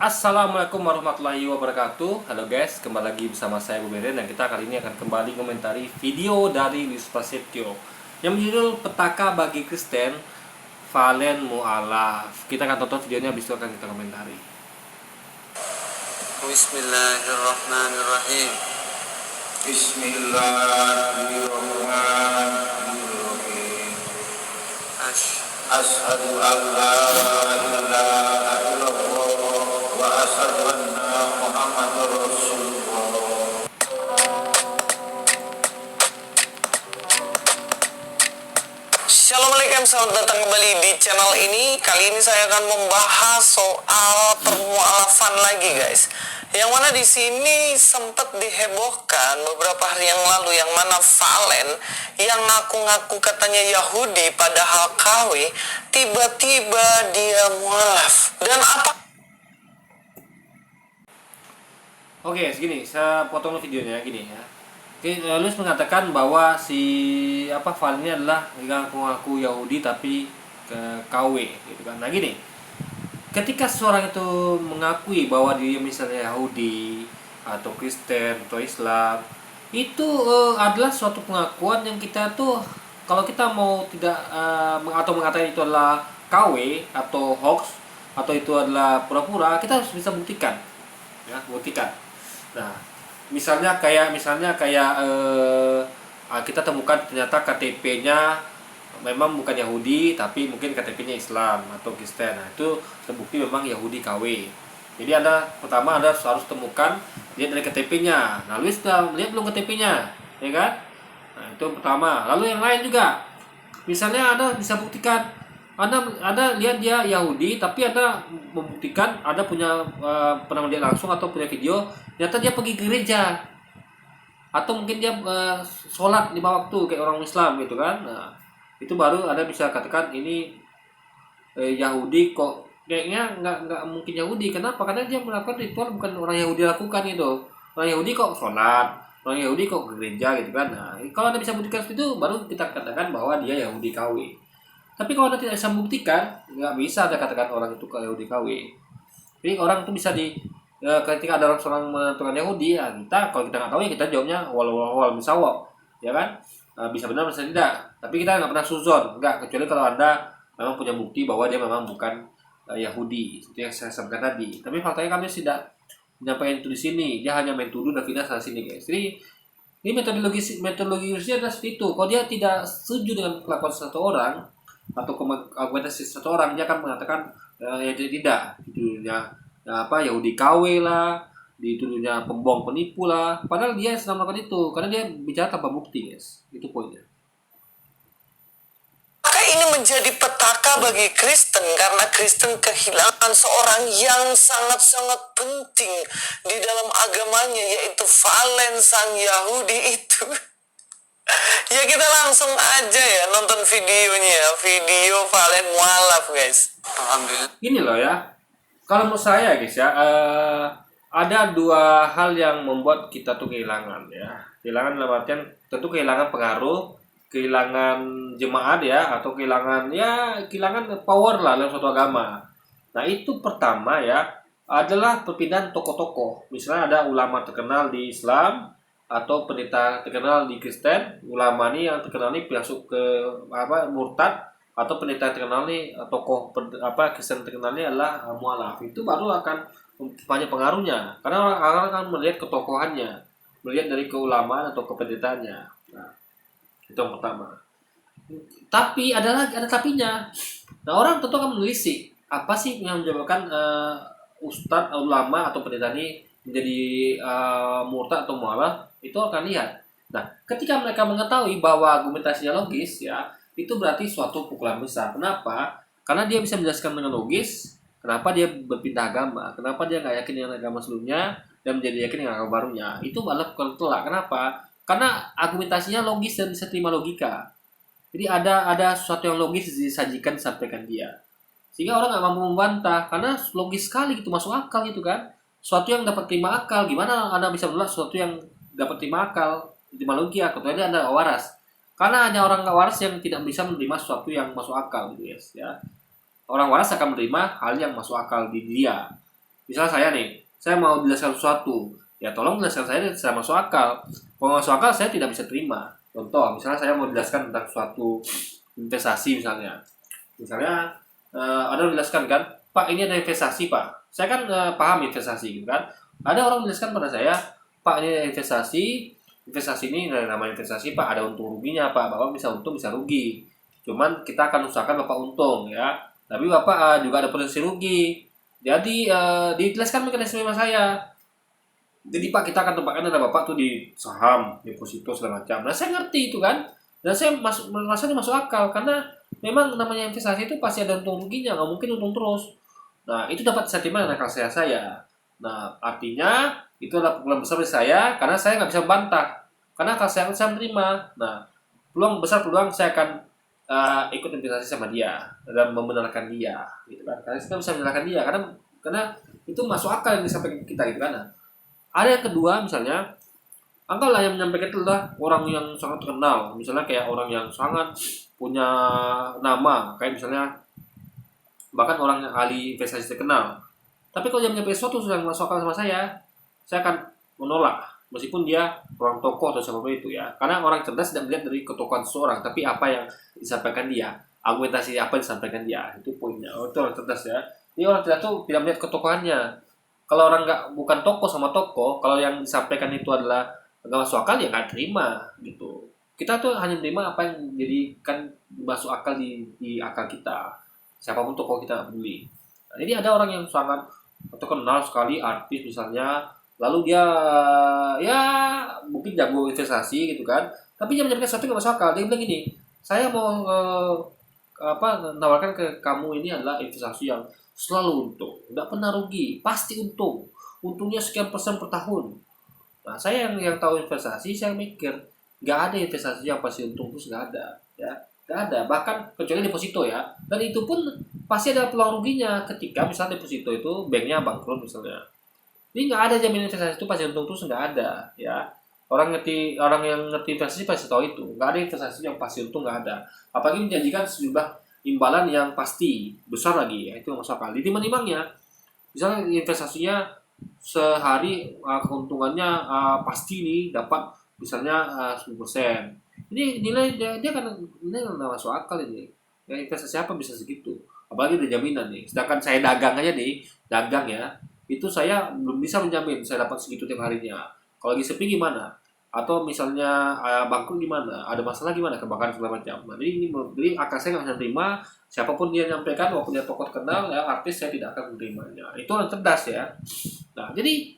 Assalamualaikum warahmatullahi wabarakatuh. Halo guys, kembali lagi bersama saya Bu Beren dan kita kali ini akan kembali komentari video dari Luis Prasetyo yang berjudul Petaka bagi Kristen Valen Mu'alaf. Kita akan tonton videonya, habis itu akan kita komentari. Bismillahirrahmanirrahim. Bismillahirrahmanirrahim. Asyhadu an la ilaha illallah wa asyhadu anna Muhammadar Rasulullah. Assalamualaikum, selamat datang kembali di channel ini. Kali ini saya akan membahas soal permualafan lagi, guys. Yang mana di sini sempat dihebohkan beberapa hari yang lalu, yang mana Valen yang ngaku-ngaku katanya Yahudi padahal KW, tiba-tiba dia mualaf. Dan apa? Oke, segini, saya potong videonya gini ya. Oke, Luis mengatakan bahwa si Valen ini adalah ngaku-ngaku Yahudi tapi ke KW gitu kan. Nah gini, ketika seorang itu mengakui bahwa dia misalnya Yahudi atau Kristen atau Islam, itu adalah suatu pengakuan yang kita tuh, kalau kita mau tidak atau mengatakan itu adalah KW atau hoax atau itu adalah pura-pura, kita harus bisa buktikan, ya, buktikan. Nah, misalnya kayak kita temukan ternyata KTP-nya memang bukan Yahudi tapi mungkin KTP-nya Islam atau Kristen. Nah, itu terbukti memang Yahudi KW. Jadi pertama harus temukan dia dari KTP-nya. Nah, Luis sudah melihat belum KTP-nya, ya kan? Nah, itu pertama. Lalu yang lain juga. Misalnya Anda bisa buktikan Anda lihat dia Yahudi tapi Anda membuktikan Anda punya pernah melihat langsung atau punya video, ternyata dia pergi ke gereja. Atau mungkin dia sholat 5 waktu kayak orang Islam gitu kan. Nah, itu baru Anda bisa katakan ini Yahudi kok, kayaknya nggak mungkin Yahudi. Kenapa? Karena dia melakukan ritual bukan orang Yahudi lakukan itu. Orang Yahudi kok sholat, orang Yahudi kok ke gereja gitu kan. Nah, kalau Anda bisa buktikan seperti itu, baru kita katakan bahwa dia Yahudi KW. Tapi kalau Anda tidak bisa membuktikan, nggak bisa Anda katakan orang itu Yahudi KW. Jadi orang itu bisa ketika ada seorang menentukan Yahudi, ya kita, kalau kita nggak tahu ya kita jawabnya wal misawab, ya kan? Bisa benar bisa tidak. Tapi kita nggak pernah suzon, nggak, kecuali kalau Anda memang punya bukti bahwa dia memang bukan Yahudi, seperti yang saya sampaikan tadi. Tapi faktanya kami tidak menyampaikan itu di sini, dia hanya main tuduh dan tidak salah sini, guys. Jadi ini metodologisnya adalah seperti itu. Kalau dia tidak setuju dengan kelakuan satu orang atau argumentasi satu orang, dia akan mengatakan ya tidak, dituduhnya Yahudi KW lah, dituduhnya pembohong penipu lah, padahal dia sedang melakukan itu karena dia bicara tanpa bukti, guys. Itu poinnya. Maka ini menjadi petaka bagi Kristen karena Kristen kehilangan seorang yang sangat-sangat penting di dalam agamanya, yaitu Valen sang Yahudi itu. Ya kita langsung aja ya nonton videonya, video Valen mualaf, guys. Alhamdulillah. Ini loh ya, kalau menurut saya guys ya, ada dua hal yang membuat kita tuh kehilangan ya. Kehilangan dalam artian tentu kehilangan pengaruh, kehilangan jemaat ya, atau kehilangan power lah dalam suatu agama. Nah, itu pertama ya adalah perpindahan tokoh-tokoh. Misalnya ada ulama terkenal di Islam atau pendeta terkenal di Kristen. Ulama ini yang terkenal ini masuk ke murtad, atau pendeta terkenal nih, tokoh Kristen terkenal ini adalah mualaf. Itu baru akan banyak pengaruhnya karena orang akan melihat ketokohannya, melihat dari keulamaan atau kependetaannya. Nah, itu yang pertama. Tapi ada tapinya. Nah, orang tentu akan menelisik apa sih yang menyebabkan ustadz, ulama atau pendeta ini menjadi murtad atau mualaf. Itu akan lihat. Nah, ketika mereka mengetahui bahwa argumentasinya logis ya, itu berarti suatu pukulan besar. Kenapa? Karena dia bisa menjelaskan dengan logis kenapa dia berpindah agama, kenapa dia nggak yakin dengan agama sebelumnya dan menjadi yakin dengan agama barunya. Itu adalah pukulan telak. Kenapa? Karena argumentasinya logis dan bisa terima logika. Jadi ada sesuatu yang logis disajikan, disampaikan dia, sehingga orang nggak mampu membantah karena logis sekali gitu, masuk akal gitu kan. Sesuatu yang dapat terima akal, gimana Anda bisa menolak sesuatu yang dapat terima akal, terima logika? Kecuali Anda waras. Karena hanya orang waras yang tidak bisa menerima sesuatu yang masuk akal gitu, ya. Orang waras akan menerima hal yang masuk akal di dia. Misalnya saya nih, saya mau jelaskan sesuatu, ya tolong jelaskan saya secara masuk akal. Kalau nggak masuk akal, saya tidak bisa terima. Contoh, misalnya saya mau jelaskan tentang suatu investasi misalnya ada yang menjelaskan kan, Pak ini ada investasi Pak. Saya kan paham investasi gitu kan. Ada orang menjelaskan pada saya, Pak ini ada investasi ini nama investasi Pak, ada untung ruginya Pak, Bapak bisa untung bisa rugi. Cuman kita akan usahakan Bapak untung ya. Tapi Bapak juga ada potensi rugi. Jadi dijelaskan mekanisme sama saya. Jadi Pak kita akan tempatkan dana Bapak tuh di saham, deposito segala macam. Nah saya ngerti itu kan. Dan saya rasanya masuk akal karena memang namanya investasi itu pasti ada untung ruginya, nggak mungkin untung terus. Nah itu dapat saya terima dengan akal saya. Nah artinya itu adalah peluang besar bagi saya karena saya nggak bisa membantah karena akal saya menerima. Nah peluang saya akan ikut investasi sama dia dan membenarkan dia gitu kan, karena kita bisa membenarkan dia karena itu masuk akal yang disampaikan kita gitu kan. Nah, ada yang kedua misalnya, anggaplah yang menyampaikan itu adalah orang yang sangat terkenal, misalnya kayak orang yang sangat punya nama, kayak misalnya bahkan orang yang ahli investasi terkenal. Tapi kalau dia menyampaikan sesuatu yang masuk akal sama saya akan menolak meskipun dia orang tokoh atau siapapun itu ya. Karena orang cerdas tidak melihat dari ketokohan seseorang, tapi apa yang disampaikan dia, argumentasi apa yang disampaikan dia, itu poinnya. Oh, itu orang cerdas ya. Ini orang cerdas tuh tidak melihat ketokohannya. Kalau orang nggak bukan tokoh sama tokoh, kalau yang disampaikan itu adalah nggak masuk akal ya nggak terima gitu. Kita tuh hanya menerima apa yang jadikan masuk akal di akal kita. Siapapun tokoh kita nggak peduli. Nah, jadi ada orang yang sangat terkenal sekali, artis misalnya, lalu dia ya mungkin jago investasi gitu kan, tapi dia menyampaikan sesuatu yang nggak masuk akal. Dia bilang gini, saya mau menawarkan ke kamu ini adalah investasi yang selalu untung, nggak pernah rugi, pasti untung, untungnya sekian persen per tahun. Nah saya yang tahu investasi, saya mikir nggak ada investasi yang pasti untung, terus nggak ada ya, nggak ada, bahkan kecuali deposito ya, dan itu pun pasti ada peluang ruginya ketika misalnya deposito itu banknya bangkrut misalnya. Jadi nggak ada jaminan investasi itu pasti untung terus, nggak ada ya. Orang yang ngerti investasi pasti tahu itu. Nggak ada investasi yang pasti untung, nggak ada. Apalagi menjanjikan sejumlah imbalan yang pasti besar lagi ya, itu masuk akal. Jadi menimangnya, misalnya investasinya sehari keuntungannya pasti nih dapat misalnya 10%. Ini nilai dia kan nilai nggak masuk akal ini. Ya, investasi apa bisa segitu? Apalagi ada jaminan nih. Sedangkan saya dagang aja nih, dagang ya, itu saya belum bisa menjamin saya dapat segitu tiap harinya. Kalau lagi sepi gimana? Atau misalnya bangkrut gimana? Ada masalah gimana? Kebakaran segala macam. Nah, jadi akal saya nggak bisa terima. Siapapun dia nyampaikan, walaupun dia tokoh terkenal, ya artis, saya tidak akan menerimanya. Itu orang cerdas ya. Nah, jadi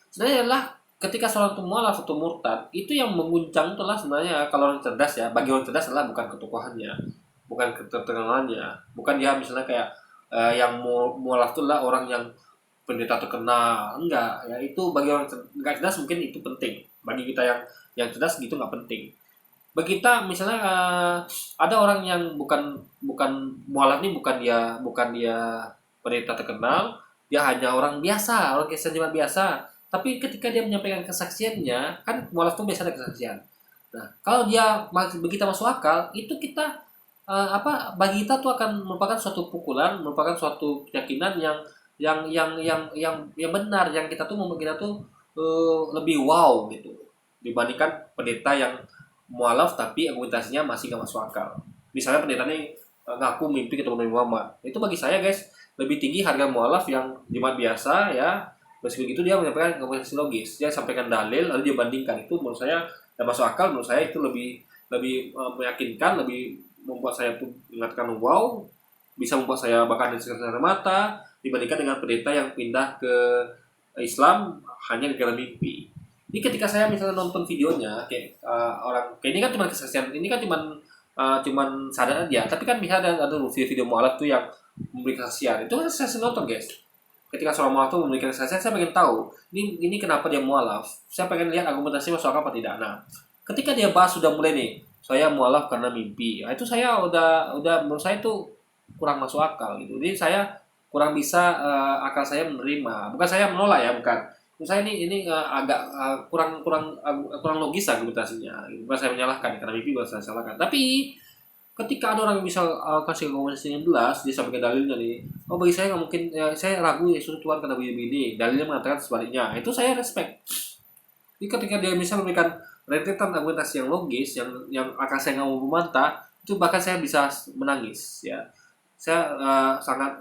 sebenarnya adalah ketika seorang itu mualaf atau murtad, itu yang mengguncang itulah sebenarnya kalau orang cerdas ya. Bagi orang cerdas adalah bukan ketokohannya, bukan keterkenalannya, bukan dia misalnya kayak yang mualaf itu adalah orang yang pendeta terkenal, enggak ya. Itu bagi orang nggak cerdas mungkin itu penting, bagi kita yang cerdas gitu nggak penting. Bagi kita misalnya ada orang yang bukan bukan mualaf nih, bukan dia pendeta terkenal, dia hanya orang biasa, orang Kristen cuma biasa, tapi ketika dia menyampaikan kesaksiannya, kan mualaf itu biasa ada kesaksian. Nah kalau dia begitu masuk akal, itu kita bagi kita tuh akan merupakan suatu pukulan, merupakan suatu keyakinan yang benar, yang kita tuh membuat kita tuh lebih wow gitu dibandingkan pendeta yang mualaf tapi argumentasinya masih gak masuk akal. Misalnya pendeta ini ngaku mimpi ketemu Nabi Muhammad, itu bagi saya guys lebih tinggi harga mualaf yang jemaat biasa ya. Meski begitu dia menyampaikan argumentasi logis, dia sampaikan dalil lalu dia bandingkan, itu menurut saya dan masuk akal. Menurut saya itu lebih lebih meyakinkan, lebih membuat saya tuh mengatakan wow, bisa membuat saya bahkan dari sekitar mata dibandingkan dengan pendeta yang pindah ke Islam hanya gara-gara mimpi. Ini ketika saya misalnya nonton videonya kayak orang kayak ini kan cuma kesaksian, ini kan cuman sadar aja, tapi kan bisa ada video-video mualaf tuh yang memberi kesaksian, itu kan saya nonton guys. Ketika seorang mualaf tuh memberikan kesaksian, saya pengen tahu ini kenapa dia mualaf, saya pengen lihat argumentasi masuk akal apa tidak. Nah ketika dia bahas sudah mulai nih, saya mualaf karena mimpi, nah, itu saya udah menurut saya itu kurang masuk akal gitu. Jadi saya kurang bisa akal saya menerima, bukan saya menolak ya, bukan. Menurut saya ini agak kurang logis argumentasinya. Bukan saya menyalahkan karena mimpi, bukan saya salahkan. Tapi ketika ada orang yang bisa kasih rekomendasi yang jelas, dia sampaikan dalilnya nih, oh bagi saya nggak mungkin, ya, saya ragu Yesus Tuhan kata begini, dalilnya mengatakan sebaliknya, itu saya respect. Jadi ketika dia bisa memberikan rentetan argumentasi yang logis, yang akal saya nggak mau membantah, itu bahkan saya bisa menangis, ya. Saya sangat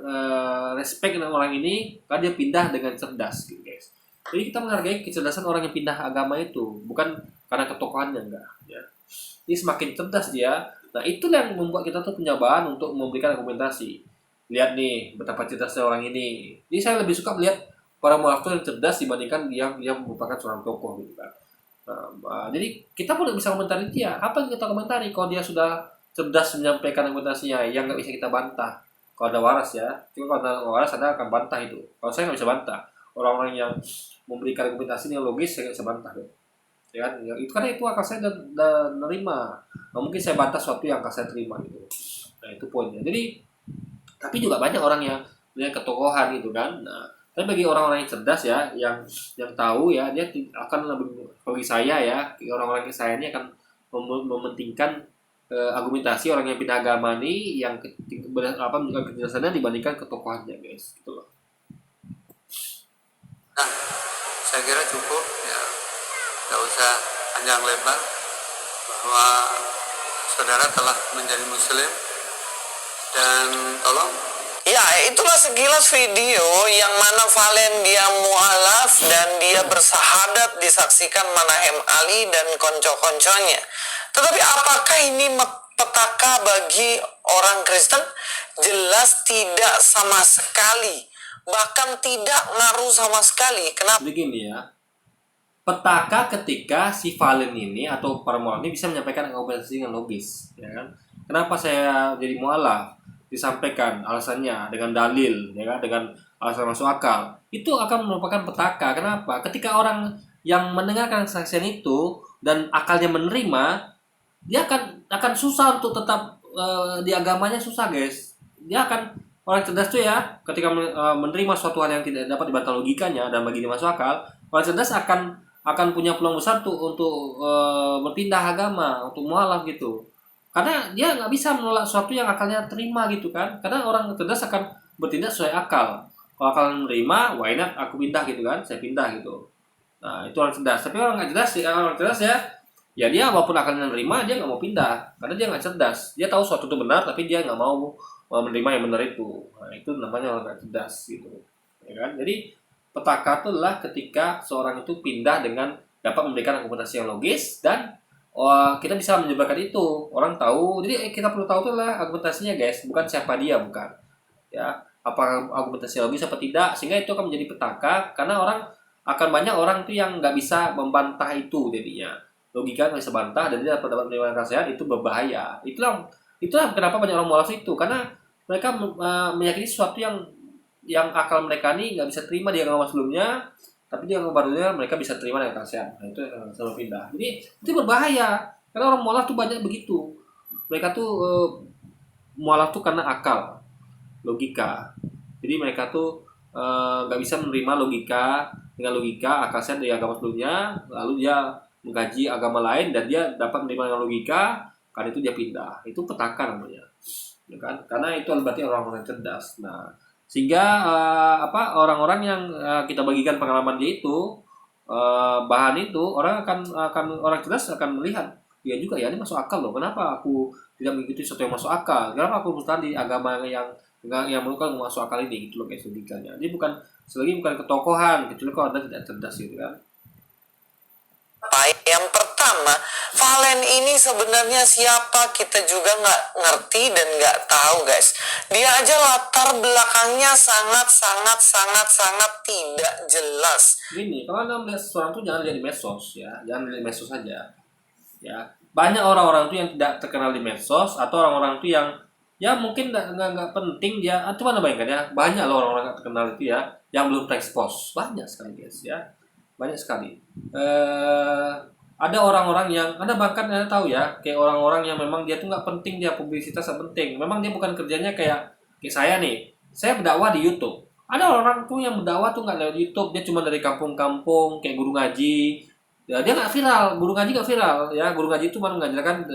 respect dengan orang ini karena dia pindah dengan cerdas, gitu guys. Jadi kita menghargai kecerdasan orang yang pindah agama itu, bukan karena ketokohannya, enggak. Ya. Ini semakin cerdas dia. Nah, itu yang membuat kita tuh punya bahan untuk memberikan argumentasi. Lihat nih betapa cerdasnya orang ini. Jadi saya lebih suka melihat para mualaf yang cerdas dibandingkan dia merupakan seorang tokoh gitu kan. Jadi kita pun bisa komentari dia. Apa yang kita komentari kalau dia sudah cerdas menyampaikan argumentasinya yang nggak bisa kita bantah. Kalau ada waras ya, cuma kalau ada waras Anda akan bantah itu. Kalau saya nggak bisa bantah. Orang-orang yang memberikan argumentasi yang logis saya nggak bisa bantah dong. Ya kan? Itu karena itu akal saya dan nerima. Nah, mungkin saya bantah sesuatu yang akan saya terima gitu. Nah itu poinnya. Jadi tapi juga banyak orang yang punya ketokohan gitu kan. Nah, tapi bagi orang-orang yang cerdas ya, yang tahu ya, dia akan lebih, bagi saya ya, orang-orang kayak saya ini akan mementingkan argumentasi orang yang pindah agama ini yang menunjukkan kejelasannya dibandingkan ketokohannya guys, gitu loh. Nah, saya kira cukup ya, nggak usah panjang lebar bahwa saudara telah menjadi muslim dan tolong. Ya, itulah sekilas video yang mana Valen dia mualaf dan dia bersahadat disaksikan Manahem Ali dan konco-konconya. Tetapi apakah ini petaka bagi orang Kristen? Jelas tidak sama sekali. Bahkan tidak ngaruh sama sekali. Kenapa? Begini ya, petaka ketika si Valen ini atau para mualaf ini bisa menyampaikan argumentasi dengan logis, ya kan? Kenapa saya jadi mualaf? Disampaikan alasannya dengan dalil, ya kan? Dengan alasan masuk akal. Itu akan merupakan petaka. Kenapa? Ketika orang yang mendengarkan kesaksian itu dan akalnya menerima, dia akan susah untuk tetap di agamanya, susah guys. Dia akan, orang cerdas tuh ya, ketika menerima suatu hal yang tidak dapat dibantah logikanya dan bagi dia masuk akal, orang cerdas akan punya peluang besar tuh untuk berpindah agama, untuk mualaf gitu. Karena dia nggak bisa menolak sesuatu yang akalnya terima gitu kan. Karena orang cerdas akan bertindak sesuai akal. Kalau akal menerima, why not aku pindah gitu kan, saya pindah gitu. Nah itu orang cerdas. Tapi orang nggak cerdas ya, orang cerdas ya dia walaupun akalnya menerima, dia nggak mau pindah. Karena dia nggak cerdas. Dia tahu sesuatu itu benar, tapi dia nggak mau menerima yang benar itu. Nah itu namanya orang nggak cerdas gitu, ya kan. Jadi petaka itu adalah ketika seorang itu pindah dengan dapat memberikan argumentasi yang logis dan kita bisa menyebarkan itu. Orang tahu. Jadi kita perlu tahu itu adalah argumentasinya guys, bukan siapa dia, bukan. Ya, apa argumentasi logis apa tidak, sehingga itu akan menjadi petaka karena banyak orang tuh yang nggak bisa membantah itu jadinya. Logika nggak bisa bantah dan dia dapat menerima nasihat, itu berbahaya. Itulah kenapa banyak orang mualaf itu, karena mereka meyakini sesuatu yang akal mereka nih nggak bisa terima di agama sebelumnya, tapi di agama barunya mereka bisa terima dengan kasihan. Nah itu yang selalu pindah. Jadi itu berbahaya karena orang mualaf tuh banyak begitu. Mereka tuh mualaf tuh karena akal, logika. Jadi mereka tuh nggak bisa menerima logika dengan logika akal sehat dari agama sebelumnya, lalu dia mengkaji agama lain dan dia dapat menerima dengan logika, karena itu dia pindah. Itu petaka namanya, ya kan? Karena itu berarti orang-orang cerdas. Nah sehingga orang-orang yang kita bagikan pengalaman dia itu bahan itu orang orang cerdas akan melihat dia juga ya, ini masuk akal loh, kenapa aku tidak mengikuti sesuatu yang masuk akal, kenapa aku bertahan di agama yang bukan masuk akal ini gitu loh guys logikanya. Jadi bukan ketokohan kecuali kalau Anda tidak cerdas gitu kan. Yang pertama, Valen ini sebenarnya siapa kita juga nggak ngerti dan nggak tahu guys. Dia aja latar belakangnya sangat tidak jelas. Gini, kalau Anda melihat seseorang tuh jangan lihat di medsos ya, jangan lihat di medsos saja. Ya, banyak orang-orang tuh yang tidak terkenal di medsos atau orang-orang tuh yang ya mungkin nggak penting dia. Itu Anda bayangkan ya, banyak loh orang-orang nggak terkenal itu ya yang belum terekspos, banyak sekali guys ya. Banyak sekali. Ada orang-orang yang bahkan Anda tahu ya, kayak orang-orang yang memang dia tuh nggak penting, dia publisitas nggak penting. Memang dia bukan kerjanya kayak saya nih. Saya berdakwah di YouTube. Ada orang tuh yang berdakwah tuh nggak lewat YouTube, dia cuma dari kampung-kampung kayak guru ngaji. Ya, dia nggak viral, guru ngaji nggak viral ya. Guru ngaji itu cuma mengajarkan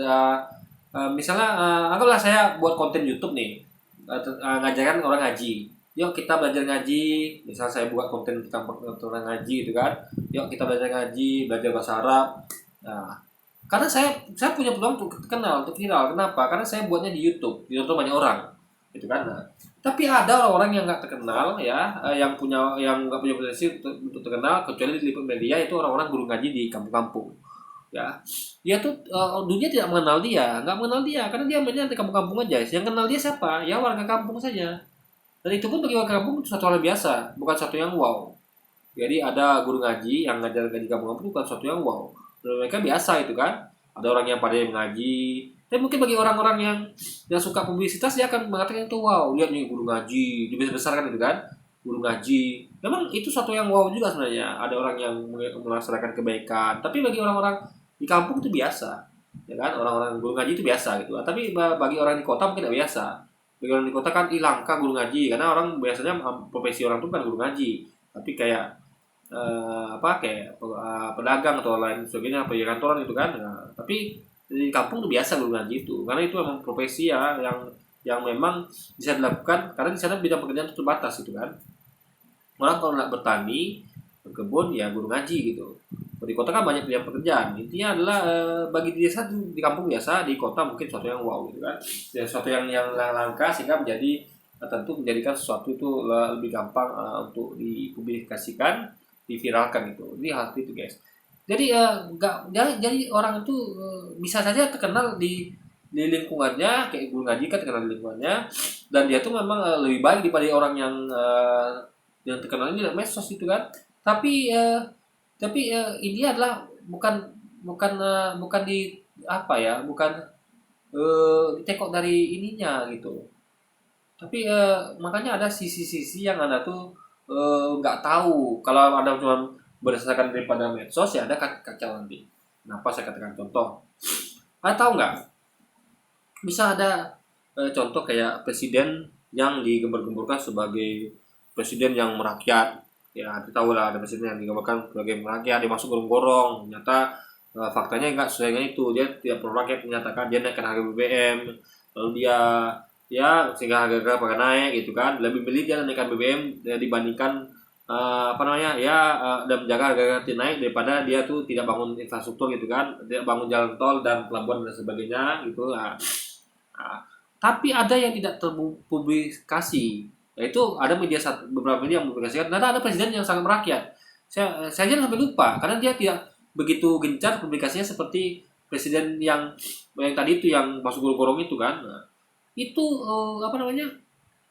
misalnya anggaplah saya buat konten YouTube nih, ngajarkan orang ngaji. Yuk kita belajar ngaji. Misal saya buat konten tentang orang ngaji gitu kan. Yuk kita belajar ngaji, belajar bahasa Arab. Nah, karena saya punya peluang untuk terkenal, untuk viral. Kenapa? Karena saya buatnya di YouTube. Di YouTube banyak orang, gitu kan. Nah, tapi ada orang-orang yang nggak terkenal ya, yang nggak punya potensi untuk terkenal, kecuali diliput media, itu orang-orang guru ngaji di kampung-kampung. Ya, dia tuh dunia tidak mengenal dia, nggak mengenal dia, karena dia mainnya di kampung-kampung aja. Yang kenal dia siapa? Ya warga kampung saja. Dan itu pun bagi warga kampung itu suatu hal biasa, bukan suatu yang wow. Jadi ada guru ngaji yang ngajar di kampung-kampung bukan suatu yang wow. Dan mereka biasa itu kan. Ada orang yang pada mengaji. Tapi mungkin bagi orang-orang yang suka publisitas dia akan mengatakan itu wow, lihat nih guru ngaji, dibesar-besarkan itu kan. Guru ngaji. Memang itu suatu yang wow juga sebenarnya. Ada orang yang melaksanakan kebaikan. Tapi bagi orang-orang di kampung itu biasa. Ya kan? Orang-orang guru ngaji itu biasa gitu. Tapi bagi orang di kota mungkin tidak biasa. Bagi orang di kota kan langka guru ngaji karena orang biasanya profesi orang itu kan guru ngaji, tapi kayak pedagang atau lain sebagainya, perkantoran itu kan. Nah, tapi di kampung itu biasa guru ngaji itu karena itu memang profesi ya yang memang bisa dilakukan karena di sana bidang pekerjaan itu terbatas gitu kan. Orang kalau nak bertani, berkebun ya guru ngaji gitu. Di kota kan banyak pilihan pekerjaan. Intinya adalah bagi desa di kampung biasa, di kota mungkin sesuatu yang wow gitu kan. Dan sesuatu yang langka sehingga menjadi tentu menjadikan sesuatu itu lebih gampang untuk dipublikasikan, diviralkan gitu. Ini hal itu guys. Jadi jadi orang itu bisa saja terkenal di lingkungannya, kayak guru ngaji kan terkenal di lingkungannya, dan dia tuh memang lebih baik daripada orang yang terkenal ini dalam medsos itu kan. Tapi ini adalah bukan di apa ya, bukan ditekok dari ininya gitu. Tapi makanya ada sisi-sisi yang Anda tuh nggak tahu. Kalau Anda cuma berdasarkan daripada medsos ya ada kacau nanti. Kenapa saya katakan contoh? Anda tahu nggak? Bisa ada contoh kayak presiden yang digembar-gemburkan sebagai presiden yang merakyat. Ya, kita tahu lah ada presiden yang digambarkan sebagai rakyat, dia masuk gorong-gorong. Ternyata faktanya enggak sesuai dengan itu. Dia tidak pro rakyat, menyatakan dia naikkan harga BBM. Lalu dia sehingga harga pada naik gitu kan. Lebih milih dia naikkan BBM dibandingkan dan menjaga harga naik daripada dia tuh tidak bangun infrastruktur gitu kan. Tidak bangun jalan tol dan pelabuhan dan sebagainya gitu. Tapi ada yang tidak terpublikasi. Yaitu ada beberapa media yang mempublikasikan ternyata ada presiden yang sangat merakyat. Saya jangan sampai lupa karena dia tidak begitu gencar publikasinya seperti presiden yang tadi itu yang masuk gorong-gorong itu kan. Nah, itu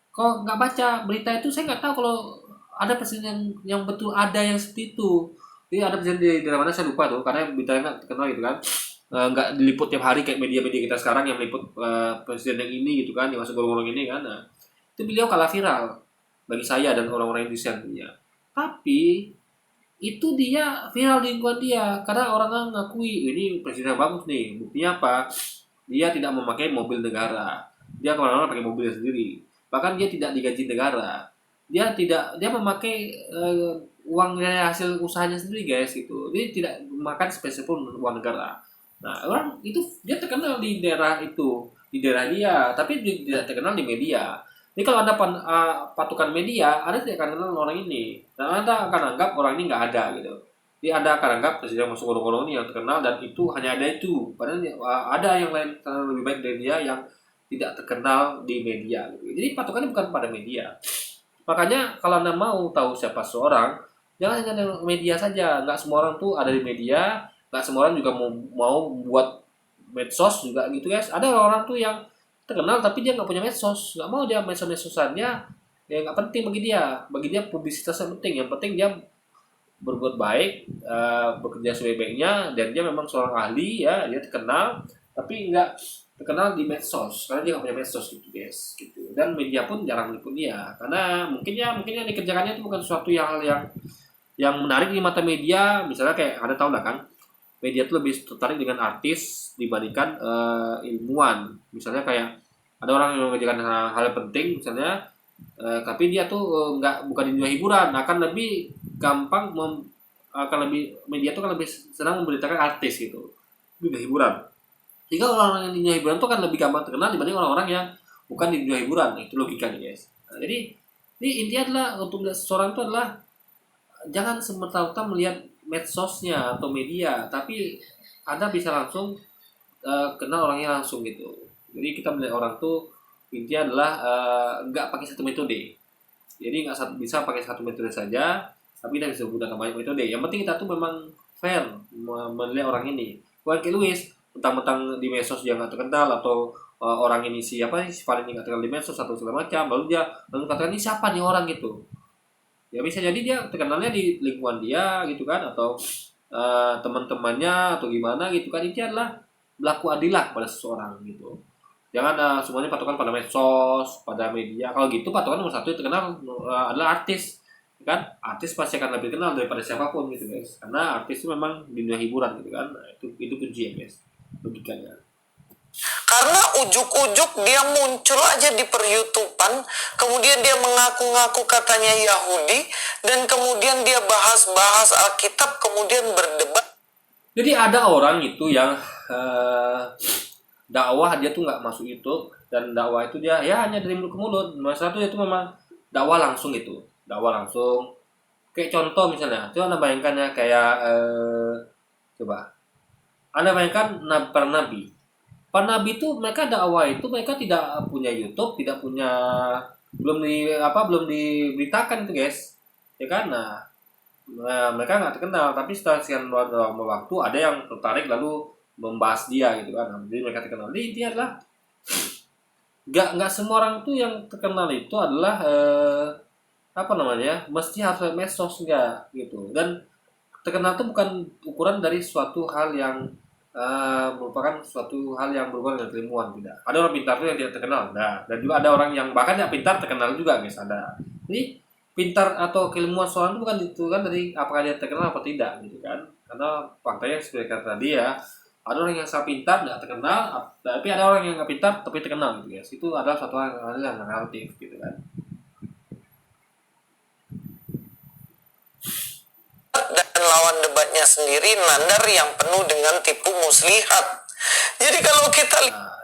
kalau nggak baca berita itu saya nggak tahu kalau ada presiden yang betul ada yang seperti itu. Jadi ada presiden di daerah mana saya lupa tuh karena beritanya nggak terkenal gitu kan. Nggak diliput tiap hari kayak media-media kita sekarang yang meliput presiden yang ini gitu kan, yang masuk gorong-gorong ini kan. Nah, itu beliau kalah viral bagi saya dan orang-orang Indonesia tentunya. Tapi itu dia viral di lingkungan dia karena orang ngakui ini presiden yang bagus nih. Buktinya apa? Dia tidak memakai mobil negara. Dia kemana-mana pakai mobilnya sendiri. Bahkan dia tidak digaji negara. Dia memakai uangnya hasil usahanya sendiri guys gitu. Dia tidak memakan spesial pun uang negara. Nah orang itu dia terkenal di daerah itu, di daerah dia, tapi dia tidak terkenal di media. Jadi kalau Anda patukan media, Anda tidak akan kenal orang ini. Dan Anda akan anggap orang ini nggak ada gitu. Jadi Anda akan anggap presiden masuk gorong-gorong ini yang terkenal dan itu hanya ada itu. Padahal ada yang lain lebih baik dari dia yang tidak terkenal di media. Gitu. Jadi patokannya bukan pada media. Makanya kalau Anda mau tahu siapa seorang, jangan hanya dengan media saja. Nggak semua orang tuh ada di media. Nggak semua orang juga mau buat medsos juga gitu guys. Ada orang tuh yang terkenal tapi dia nggak punya medsos, nggak mau dia medsos-medsosannya, ya nggak penting bagi dia publisitas yang penting. Yang penting dia berbuat baik, bekerja sebaik-baiknya, dan dia memang seorang ahli ya, dia terkenal tapi nggak terkenal di medsos karena dia nggak punya medsos gitu guys gitu. Dan media pun jarang meliput dia karena mungkin yang dikerjakannya itu bukan suatu yang menarik di mata media. Misalnya kayak Anda tahu lah kan, media itu lebih tertarik dengan artis dibandingkan ilmuwan. Misalnya kayak ada orang yang mengerjakan hal yang penting misalnya, tapi dia tuh bukan di dunia hiburan, akan lebih gampang media tuh akan lebih senang memberitakan artis gitu, dunia hiburan. Sehingga orang-orang yang di dunia hiburan itu kan lebih gampang terkenal dibanding orang-orang yang bukan di dunia hiburan. Itu logikanya guys. Nah, jadi ini intinya adalah untuk melihat seseorang itu adalah jangan semerta-merta melihat medsosnya atau media, tapi Anda bisa langsung kenal orangnya langsung gitu. Jadi kita melihat orang tuh intinya adalah nggak pakai satu metode. Jadi nggak bisa pakai satu metode saja, tapi kita bisa menggunakan banyak metode. Yang penting kita tuh memang fair melihat orang ini. Bukan kayak Luis, mentang-mentang di medsos dia nggak terkenal atau orang ini siapa sih, si Valen ini nggak terkenal di medsos atau segala macam, lalu dia lalu katakan ini siapa nih orang gitu. Ya bisa jadi dia terkenalnya di lingkungan dia gitu kan, atau teman-temannya atau gimana gitu kan. Intinya adalah berlaku adilah pada seseorang gitu. Jangan semuanya patokan pada medsos, pada media. Kalau gitu patokan nomor satu yang terkenal adalah artis, kan? Artis pasti akan lebih kenal daripada siapapun gitu guys. Karena artis itu memang di dunia hiburan gitu kan. Nah, itu kunci ya guys, logikanya. Karena ujuk-ujuk dia muncul aja di per-YouTubean, kemudian dia mengaku-ngaku katanya Yahudi, dan kemudian dia bahas-bahas Alkitab, kemudian berdebat. Jadi ada orang itu yang dakwah dia tuh nggak masuk itu, dan dakwah itu dia ya hanya dari mulut ke mulut. Nomor satu itu memang dakwah langsung itu, dakwah langsung. Kayak contoh misalnya, coba anda bayangkan ya kayak coba anda bayangkan para nabi. Para nabi itu mereka dakwah itu mereka tidak punya YouTube, tidak punya belum diberitakan itu guys, ya kan? Nah, mereka nggak terkenal, tapi setelah sekian waktu ada yang tertarik lalu membahas dia gitu kan. Nah, jadi mereka terkenal. Jadi intinya adalah nggak semua orang tuh yang terkenal itu adalah mesti harus lewat medsos, enggak gitu. Dan terkenal itu bukan ukuran dari suatu hal yang merupakan suatu hal yang berhubungan dengan keilmuan, tidak. Ada orang pintar tuh yang tidak terkenal, nah, dan juga ada orang yang bahkan yang pintar terkenal juga guys, ada. Jadi pintar atau keilmuan seorang itu bukan ditentukan dari apakah dia terkenal atau tidak gitu kan. Karena faktanya seperti kata tadi ya, ada orang yang sangat pintar nggak terkenal, tapi ada orang yang nggak pintar tapi terkenal gitu guys. Itu adalah suatu hal yang relatif gitu kan. Dan lawan debatnya sendiri Nandar yang penuh dengan tipu muslihat. Jadi kalau kita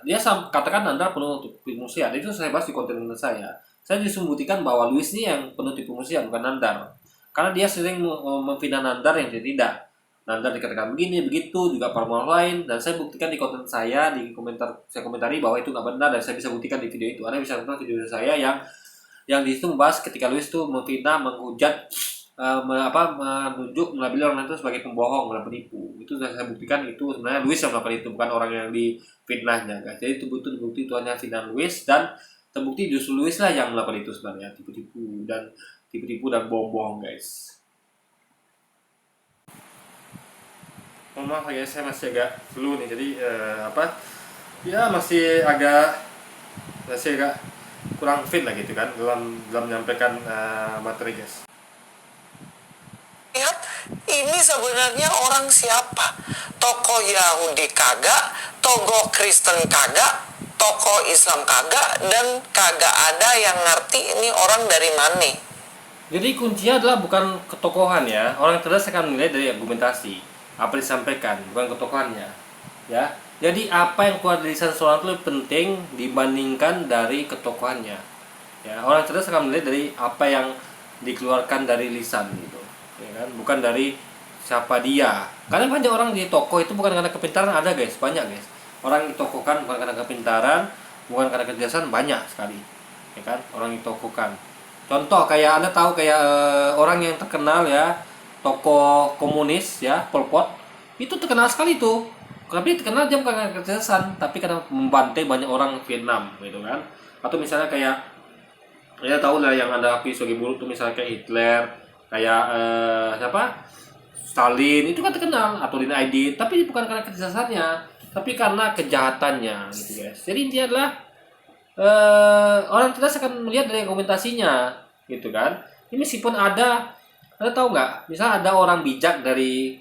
Dia katakan Nandar penuh tipu muslihat. Itu saya bahas di konten saya. Saya justru membuktikan bahwa Luis ini yang penuh tipu muslihat, bukan Nandar. Karena dia sering memfitnah Nandar yang tidak. Nandar dikatakan begini, begitu, juga para lain. Dan saya buktikan di konten saya, di komentar, saya komentari bahwa itu nggak benar. Dan saya bisa buktikan di video itu. Anda bisa nonton video saya yang di situ membahas ketika Luis itu memfitnah, menghujat, menunjuk, melabeli orang itu sebagai pembohong dan penipu. Itu sudah saya buktikan, itu sebenarnya Luis yang melakukan itu, bukan orang yang difitnahnya guys. Jadi itu betul bukti itu hanya fitnah Luis, dan terbukti justru Luis lah yang melakukan itu sebenarnya, tipu-tipu dan bohong-bohong guys. Maaf ya, saya masih agak flu nih, jadi masih agak kurang fit lah gitu kan dalam menyampaikan materi guys. lihat ini sebenarnya orang siapa? Tokoh Yahudi kagak, tokoh Kristen kagak, tokoh Islam kagak, dan kagak ada yang ngerti ini orang dari mana. Jadi kuncinya adalah bukan ketokohan ya. Orang cerdas akan menilai dari argumentasi, apa disampaikan, bukan ketokohannya. Ya. Jadi apa yang keluar dari lisan seorang itu lebih penting dibandingkan dari ketokohannya. Ya, orang cerdas akan menilai dari apa yang dikeluarkan dari lisan gitu. Ya kan? Bukan dari siapa dia. Karena banyak orang di tokoh itu bukan karena kepintaran, ada guys, banyak guys. Orang ditokohkan bukan karena kepintaran, bukan karena kecerdasan, banyak sekali. Ya kan? Orang ditokohkan. Contoh kayak Anda tahu kayak orang yang terkenal ya, tokoh komunis ya, Pol Pot. Itu terkenal sekali tuh. Tapi terkenal dia bukan karena kecerdasan, tapi karena membantai banyak orang Vietnam gitu kan. Atau misalnya kayak ya tahu lah yang Anda akui sebagai buruk tuh, misalnya kayak Hitler, kayak Stalin, itu kan terkenal, atau Dina Aidit, tapi bukan karena kecerdasannya, tapi karena kejahatannya gitu guys. Jadi intinya adalah orang cerdas akan melihat dari argumentasinya gitu kan. Ini meskipun Anda tahu nggak, misalnya ada orang bijak dari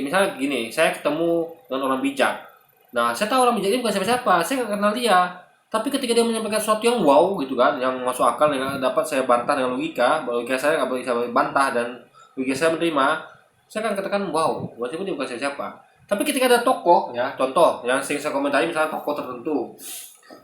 misalnya gini, saya ketemu dengan orang bijak. Nah, saya tahu orang bijak ini bukan siapa-siapa, saya nggak kenal dia. Tapi ketika dia menyampaikan sesuatu yang wow gitu kan, yang masuk akal, yang dapat saya bantah dengan logika saya nggak bisa bantah dan logika saya menerima, saya akan katakan wow, meskipun dia bukan siapa-siapa. Tapi ketika ada tokoh, ya contoh yang sering saya komentari misalnya tokoh tertentu,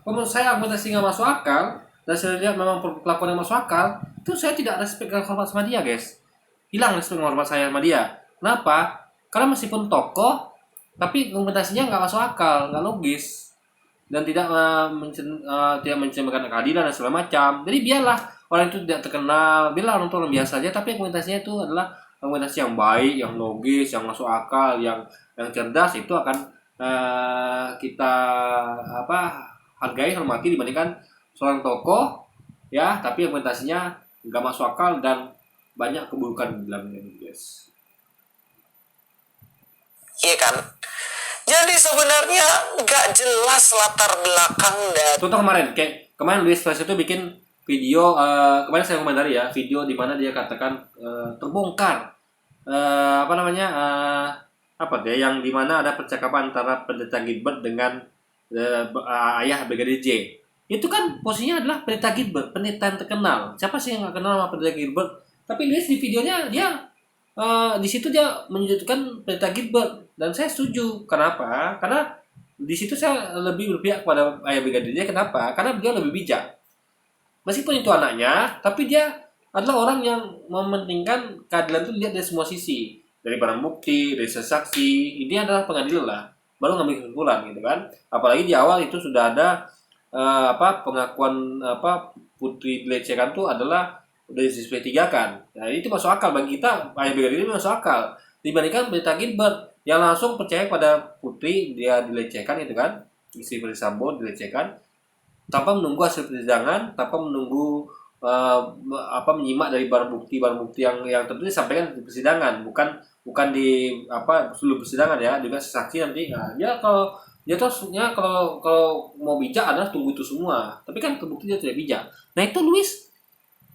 menurut saya argumentasi nggak masuk akal dan saya lihat memang perlakuan yang masuk akal, itu saya tidak respect dan hormat sama dia, guys. Hilang respect dan hormat saya sama dia. Kenapa? Karena meskipun tokoh, tapi argumentasinya nggak masuk akal, nggak logis, dan tidak tidak mencerminkan keadilan dan segala macam. Jadi biarlah orang itu tidak terkenal, biarlah orang itu orang biasa aja, tapi argumentasinya itu adalah argumentasi yang baik, yang logis, yang masuk akal, yang cerdas, itu akan kita hargai, hormati dibandingkan seorang tokoh ya, tapi argumentasinya nggak masuk akal dan banyak keburukan di dalamnya, guys. Iya kan? Jadi sebenarnya nggak jelas latar belakang dan Contoh kemarin Luis Suarez itu bikin video, kemarin saya komentari ya, video di mana dia katakan terbongkar yang di mana ada percakapan antara pendeta Gilbert dengan ayah Brigadir J. Itu kan posisinya adalah pendeta Gilbert, pendeta yang terkenal. Siapa sih yang nggak kenal sama pendeta Gilbert? Tapi Luis di videonya dia di situ dia menunjukkan pendeta Gilbert, dan saya setuju. Kenapa? Karena di situ saya lebih berpihak kepada ayah Brigadir J. Kenapa? Karena dia lebih bijak. Meskipun itu anaknya, tapi dia adalah orang yang mementingkan keadilan itu dilihat dari semua sisi, dari barang bukti, dari saksi. Ini adalah pengadilan lah, baru ngambil kesimpulan gitu kan. Apalagi di awal itu sudah ada pengakuan putri dilecehkan itu adalah dari sisi P3 kan. Nah, itu masuk akal bagi kita, ayah Brigadir ini masuk akal dibandingkan berita Gilbert yang langsung percaya pada putri dia dilecehkan itu kan, istri Ferdy Sambo dilecehkan tanpa menunggu hasil persidangan, tanpa menunggu menyimak dari barang bukti yang tentu disampaikan di persidangan, bukan di sebelum persidangan ya, juga saksi nanti. Nah, kalau mau bijak adalah tunggu itu semua, tapi kan terbukti dia tidak bijak. Nah, itu Luis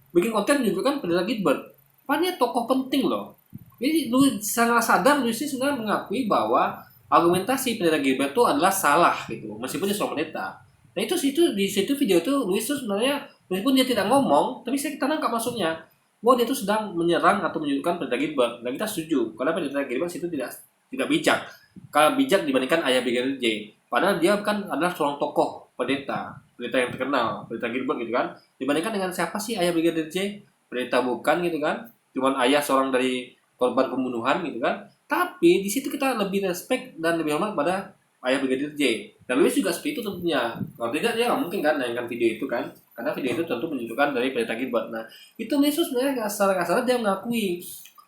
bikin konten menunjukkan pendeta Gilbert, dia tokoh penting loh. Jadi Luis sangat sadar, Luis ini sebenarnya mengakui bahwa argumentasi pendeta Gilbert itu adalah salah gitu, meskipun dia seorang pendeta. Nah itu di situ video itu Luis itu sebenarnya meskipun dia tidak ngomong, tapi kita nangkap maksudnya bahwa dia itu sedang menyerang atau menyudutkan pendeta Gilbert. Dan kita setuju karena pendeta Gilbert itu tidak bijak, kalau bijak dibandingkan ayah Brigadir J. Padahal dia kan adalah seorang tokoh pendeta yang terkenal, pendeta Gilbert gitu kan. Dibandingkan dengan siapa sih ayah Brigadir J? Pendeta bukan gitu kan, cuman ayah seorang dari korban pembunuhan gitu kan. Tapi di situ kita lebih respect dan lebih hormat pada ayah Brigadir J. Dan Luis juga seperti itu tentunya. Kalau tidak dia nggak mungkin kan nayangkan video itu kan, karena video itu tentu menunjukkan dari pendeta Gilbert. Nah itu Luis sebenarnya nggak salah dia mengakui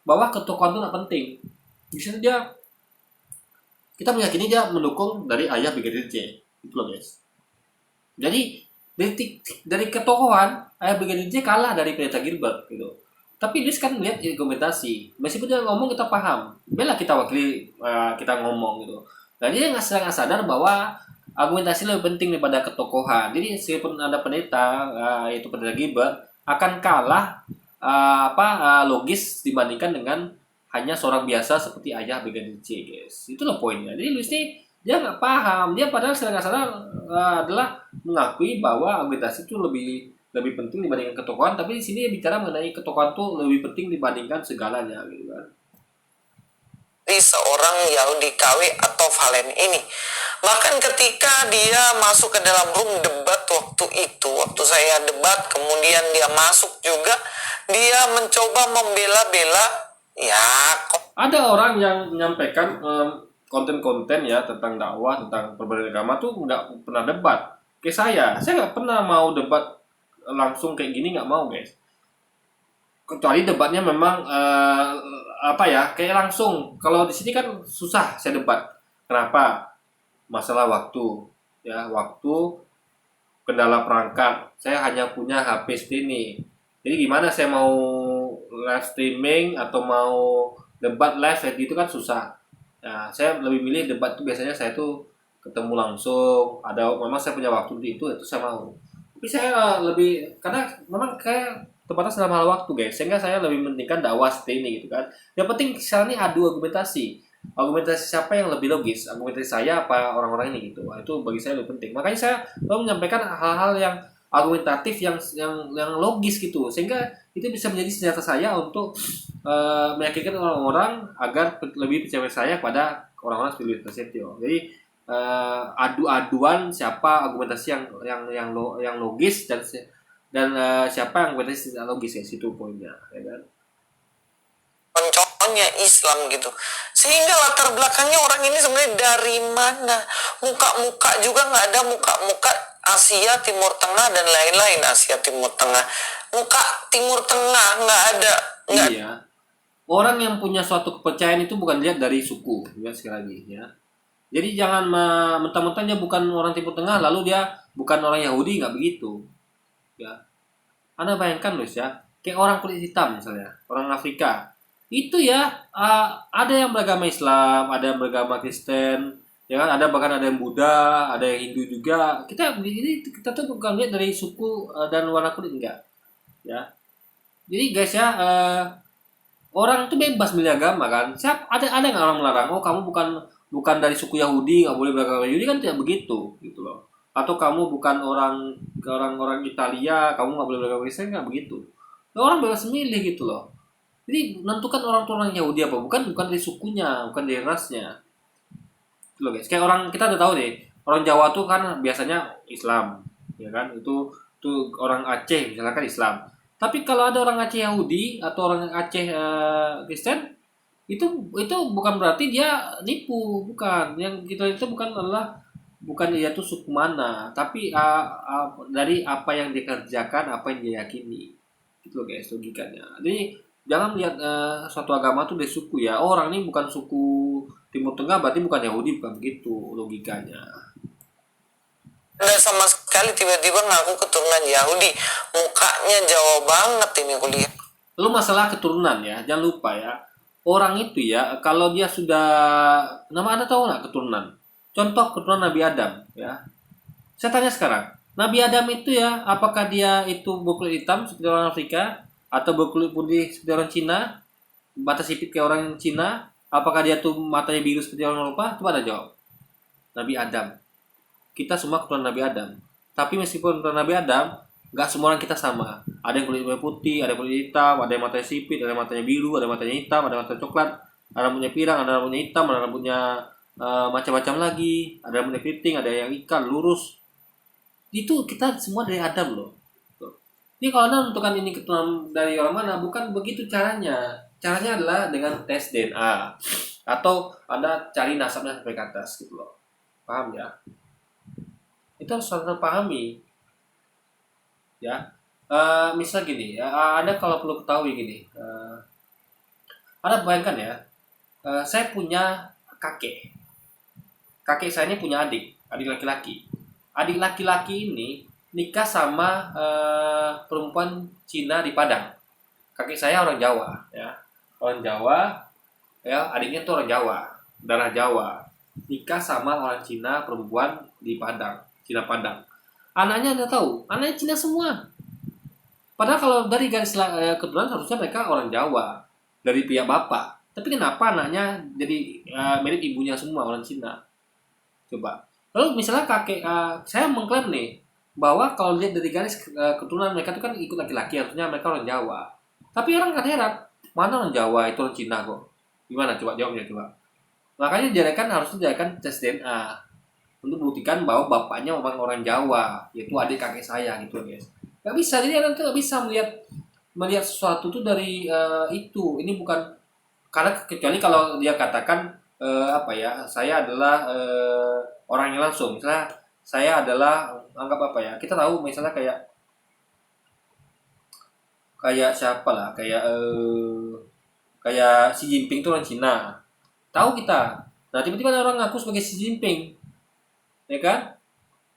bahwa ketokohan itu nggak penting. Di situ kita meyakini dia mendukung dari ayah Brigadir J. Itu loh guys. Jadi dari ketokohan ayah Brigadir J kalah dari pendeta Gilbert gitu. Tapi Luis kan melihat argumentasi. Meskipun dia ngomong kita paham, bela kita wakili kita ngomong gitu. Dan dia nggak sadar bahwa argumentasi lebih penting daripada ketokohan. Jadi meskipun ada pendeta yaitu pendeta Gilbert akan kalah logis dibandingkan dengan hanya seorang biasa seperti ayah Brigadir J, guys. Itu loh poinnya. Jadi Luis ini dia nggak paham. Dia padahal secara nggak sadar adalah mengakui bahwa argumentasi itu lebih penting dibandingkan ketokohan. Tapi di sini dia bicara mengenai ketokohan itu lebih penting dibandingkan segalanya, gitu kan. Seorang Yahudi KW atau Valen ini. Bahkan ketika dia masuk ke dalam room debat waktu saya debat, kemudian dia masuk juga, dia mencoba membela-bela ada orang yang menyampaikan konten-konten ya tentang dakwah, tentang perbedaan agama tuh nggak pernah debat. Kayak saya nggak pernah mau debat langsung kayak gini, nggak mau guys. Kecuali debatnya memang kayak langsung. Kalau di sini kan susah saya debat. Kenapa? Masalah waktu, kendala perangkat. Saya hanya punya HP ini. Jadi gimana saya mau live streaming atau mau debat live itu kan susah. Nah, saya lebih milih debat itu biasanya saya tuh ketemu langsung. Memang saya punya waktu itu saya mau. Tapi saya lebih karena memang kayak terbatas dalam hal waktu guys, sehingga saya lebih mementingkan dakwah seperti ini gitu kan. Yang penting sekarang ini adu argumentasi siapa yang lebih logis, argumentasi saya apa orang-orang ini gitu. Itu bagi saya lebih penting. Makanya saya mau menyampaikan hal-hal yang argumentatif yang logis gitu, sehingga itu bisa menjadi senjata saya untuk meyakinkan orang-orang agar lebih percaya saya pada orang-orang seperti Louis Prasetyo. Jadi adu-aduan siapa argumentasi yang logis dan siapa yang argumentasi tidak logis, ya situ poinnya, ya kan. contohnya Islam gitu, sehingga latar belakangnya orang ini sebenarnya dari mana, muka-muka juga nggak ada, muka-muka Asia Timur Tengah dan lain-lain, Asia Timur Tengah, muka Timur Tengah nggak ada, nggak. Iya, orang yang punya suatu kepercayaan itu bukan dilihat dari suku, ya sekali lagi ya. Jadi jangan mentang-mentang dia bukan orang Timur Tengah lalu dia bukan orang Yahudi, nggak begitu. Ya, Anda bayangkan loh ya, kayak orang kulit hitam misalnya, orang Afrika. Itu ya ada yang beragama Islam, ada yang beragama Kristen, ya kan, ada bahkan ada yang Buddha, ada yang Hindu juga. Kita tuh bukan lihat dari suku dan warna kulit, enggak. Ya. Jadi guys ya, orang tuh bebas milih agama kan. Ada nggak orang melarang? Oh, kamu bukan dari suku Yahudi, nggak boleh beragama Yahudi, kan tidak begitu gitu loh. Atau kamu bukan orang Italia, kamu nggak boleh beragama Kristen, nggak begitu. Nah, orang bebas milih gitu loh. Jadi menentukan orang tuh orang Yahudi apa bukan dari sukunya, bukan dari rasnya. Gitu loh guys. Kayak orang kita udah tahu deh, orang Jawa tuh kan biasanya Islam, ya kan? Itu orang Aceh misalnya kan Islam. Tapi kalau ada orang Aceh Yahudi atau orang Aceh Kristen, itu bukan berarti dia nipu, bukan. Yang kita itu bukan dia tuh suku mana, tapi dari apa yang dikerjakan, apa yang dia yakini. Gitu loh guys logikanya. Jadi jangan melihat suatu agama tuh dari suku ya. Oh, orang ini bukan suku Timur Tengah berarti bukan Yahudi, bukan begitu logikanya. Ada sama sekali, tiba-tiba ngaku keturunan Yahudi, mukanya Jawa banget ini kuliah. Lalu masalah keturunan ya, jangan lupa ya. Orang itu ya, kalau dia sudah, nama Anda tahu nggak keturunan? Contoh keturunan Nabi Adam ya. Saya tanya sekarang, Nabi Adam itu ya, apakah dia itu berkulit hitam seperti orang Afrika, atau berkulit putih seperti orang Cina, mata sipit kayak orang Cina, apakah dia tuh matanya biru seperti orang Eropa? Coba Anda jawab. Nabi Adam. Kita semua keturunan Nabi Adam. Tapi meskipun keturunan Nabi Adam, nggak semua orang kita sama. Ada yang kulitnya putih, ada yang kulit hitam, ada yang matanya sipit, ada yang matanya biru, ada yang matanya hitam, ada yang matanya coklat, ada yang punya pirang, ada yang punya hitam, ada yang punya macam-macam lagi, ada yang punya keriting, ada yang ikan, lurus. Itu kita semua dari Adam loh. Jadi kalau Anda menentukan ini keturunan dari orang mana, bukan begitu caranya. Caranya adalah dengan tes DNA atau Anda cari nasabnya sampai ke atas gitu loh. Paham ya? Itu harus Anda pahami. Ya. Misal gini, ya, Anda kalau perlu ketahui gini. Anda bayangkan ya, saya punya kakek. Kakek saya ini punya adik laki-laki. Adik laki-laki ini nikah sama perempuan Cina di Padang. Kakek saya orang Jawa, ya, orang Jawa, ya, adiknya tuh orang Jawa, darah Jawa, nikah sama orang Cina perempuan di Padang, Cina Padang. Anaknya Anda tahu, anaknya Cina semua. Padahal kalau dari garis keturunan harusnya mereka orang Jawa dari pihak bapak. Tapi kenapa anaknya jadi mirip ibunya semua orang Cina? Coba. Lalu misalnya kakek saya mengklaim nih bahwa kalau lihat dari garis keturunan mereka itu kan ikut laki-laki, harusnya mereka orang Jawa. Tapi orang kan heran, mana orang Jawa itu orang Cina kok? Gimana coba jawabnya coba. Makanya harusnya diadakan tes DNA untuk membuktikan bahwa bapaknya memang orang Jawa, yaitu adik kakek saya gitu guys. Gak bisa, jadi orang tuh gak bisa melihat sesuatu tuh dari itu. Ini bukan karena kecuali kalau dia katakan saya adalah orangnya langsung, misalnya saya adalah anggap kita tahu misalnya kayak siapa lah, kayak Xi Jinping itu orang Cina, tahu kita. Nah tiba-tiba ada orang ngaku sebagai Xi Jinping, ya kan?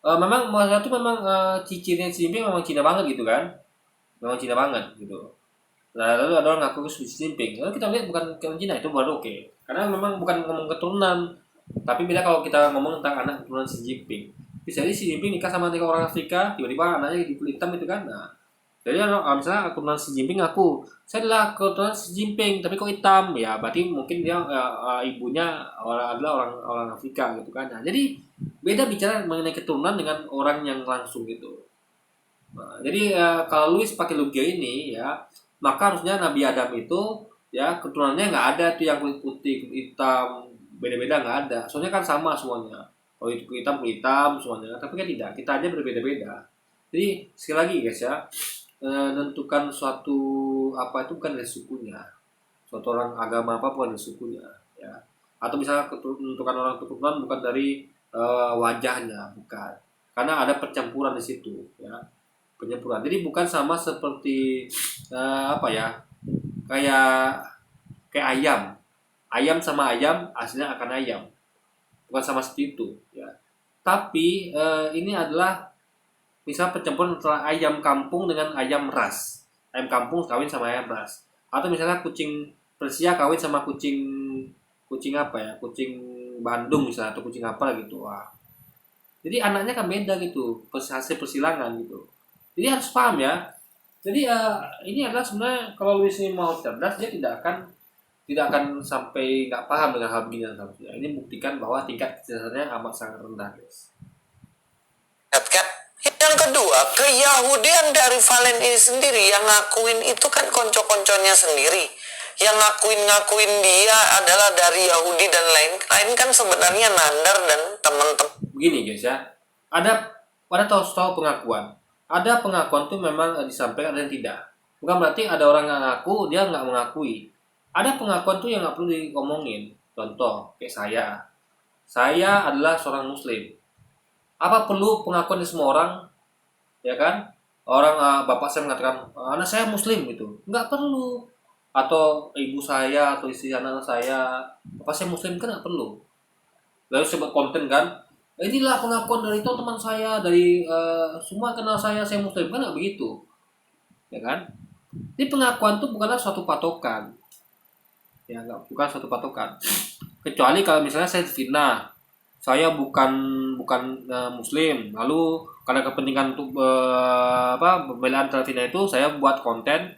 Memang masalah itu memang cirinya Xi Jinping memang Cina banget gitu kan, memang Cina banget gitu. Nah lalu ada orang ngaku Xi Jinping, lalu kita lihat bukan orang Cina, itu baru oke. Karena memang bukan ngomong keturunan, tapi beda kalau kita ngomong tentang anak keturunan Xi Jinping. Bisa jadi Xi Jinping nikah sama orang Afrika, tiba-tiba anaknya di kulit hitam itu kan. Nah, jadi misalnya keturunan Xi Jinping aku, saya adalah keturunan Xi Jinping, tapi kok hitam? Ya berarti mungkin dia ibunya adalah orang Afrika gitu kan. Nah, jadi beda bicara mengenai keturunan dengan orang yang langsung gitu. Nah, jadi kalau Louis pakai logika ini ya, maka harusnya Nabi Adam itu ya keturunannya nggak ada tuh yang kulit putih, kulit hitam, beda-beda nggak ada. Soalnya kan sama semuanya. Kalau itu kulit hitam semuanya, tapi kan tidak. Kita aja berbeda-beda. Jadi sekali lagi guys ya, menentukan suatu apa itu bukan dari sukunya. Suatu orang agama apa bukan dari sukunya, ya. Atau misalnya menentukan orang keturunan bukan dari wajahnya, bukan. Karena ada percampuran di situ, ya. Penyempuran. Jadi bukan sama seperti apa ya? Kayak ayam. Ayam sama ayam hasilnya akan ayam. Bukan sama seperti itu, ya. Tapi ini adalah misal percampuran antara ayam kampung dengan ayam ras. Ayam kampung kawin sama ayam ras. Atau misalnya kucing Persia kawin sama kucing apa ya? Kucing Bandung misalnya atau kucing apa gitu. Wah. Jadi anaknya kan beda gitu, hasil persilangan gitu. Jadi harus paham ya. Jadi ini adalah sebenarnya kalau Luis ini mau cerdas dia tidak akan sampai nggak paham dengan hal begini dan seterusnya. Ini buktikan bahwa tingkat kecerdasannya amat sangat rendah, guys. Kan? Yang kedua, keyahudian dari Valen ini sendiri yang ngakuin itu kan konco-konconya sendiri. Yang ngakuin dia adalah dari Yahudi dan lain-lain kan sebenarnya Nandar dan teman-teman. Begini guys ya, ada tahu pengakuan. Ada pengakuan tuh memang disampaikan, ada yang tidak. Bukan berarti ada orang yang ngaku dia nggak mengakui. Ada pengakuan tuh yang nggak perlu diomongin. Contoh kayak saya adalah seorang Muslim. Apa perlu pengakuan di semua orang? Ya kan? Orang bapak saya mengatakan anak saya Muslim gitu, nggak perlu. Atau ibu saya atau istri anak saya, bapak saya Muslim kan nggak perlu. Lalu sebut konten kan, inilah pengakuan dari teman saya, dari semua kenal saya Muslim, kan nggak begitu, ya kan? Ini pengakuan itu bukanlah suatu patokan, ya nggak, bukan suatu patokan. Kecuali kalau misalnya saya fitnah, saya bukan Muslim, lalu karena kepentingan untuk pembelaan terhadap fitnah itu, saya buat konten,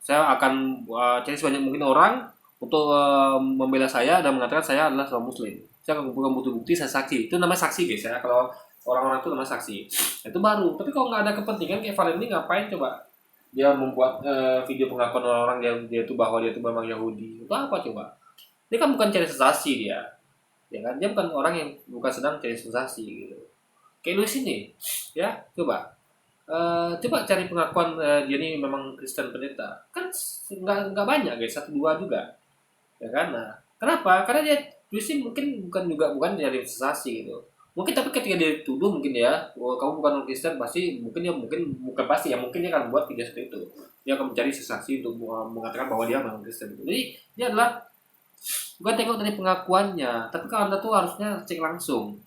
saya akan cari sebanyak mungkin orang untuk membela saya dan mengatakan saya adalah seorang Muslim. Saya akan kumpulkan bukti-bukti, saya saksi. Itu namanya saksi guys ya. Kalau orang-orang itu namanya saksi. Itu baru. Tapi kalau nggak ada kepentingan kayak Valen ini ngapain coba? Dia membuat video pengakuan orang dia itu bahwa dia itu memang Yahudi. Itu apa coba? Dia kan bukan cari sensasi dia. Ya kan? Dia bukan orang yang bukan sedang cari sensasi gitu. Kayak lu sini, ya coba. Coba cari pengakuan dia ini memang Kristen pendeta. Kan nggak banyak guys, 1-2 juga. Ya kan? Nah, kenapa? Karena dia Lucy mungkin bukan dari sensasi gitu. Mungkin tapi ketika dia dituduh mungkin ya, kamu bukan orang Kristen pasti mungkin bukan pasti ya, mungkin dia akan buat video seperti itu. Dia akan mencari sensasi untuk mengatakan bahwa dia memang Kristen. Jadi dia adalah bukan tengok dari pengakuannya, tapi kalau Anda tuh harusnya cek langsung.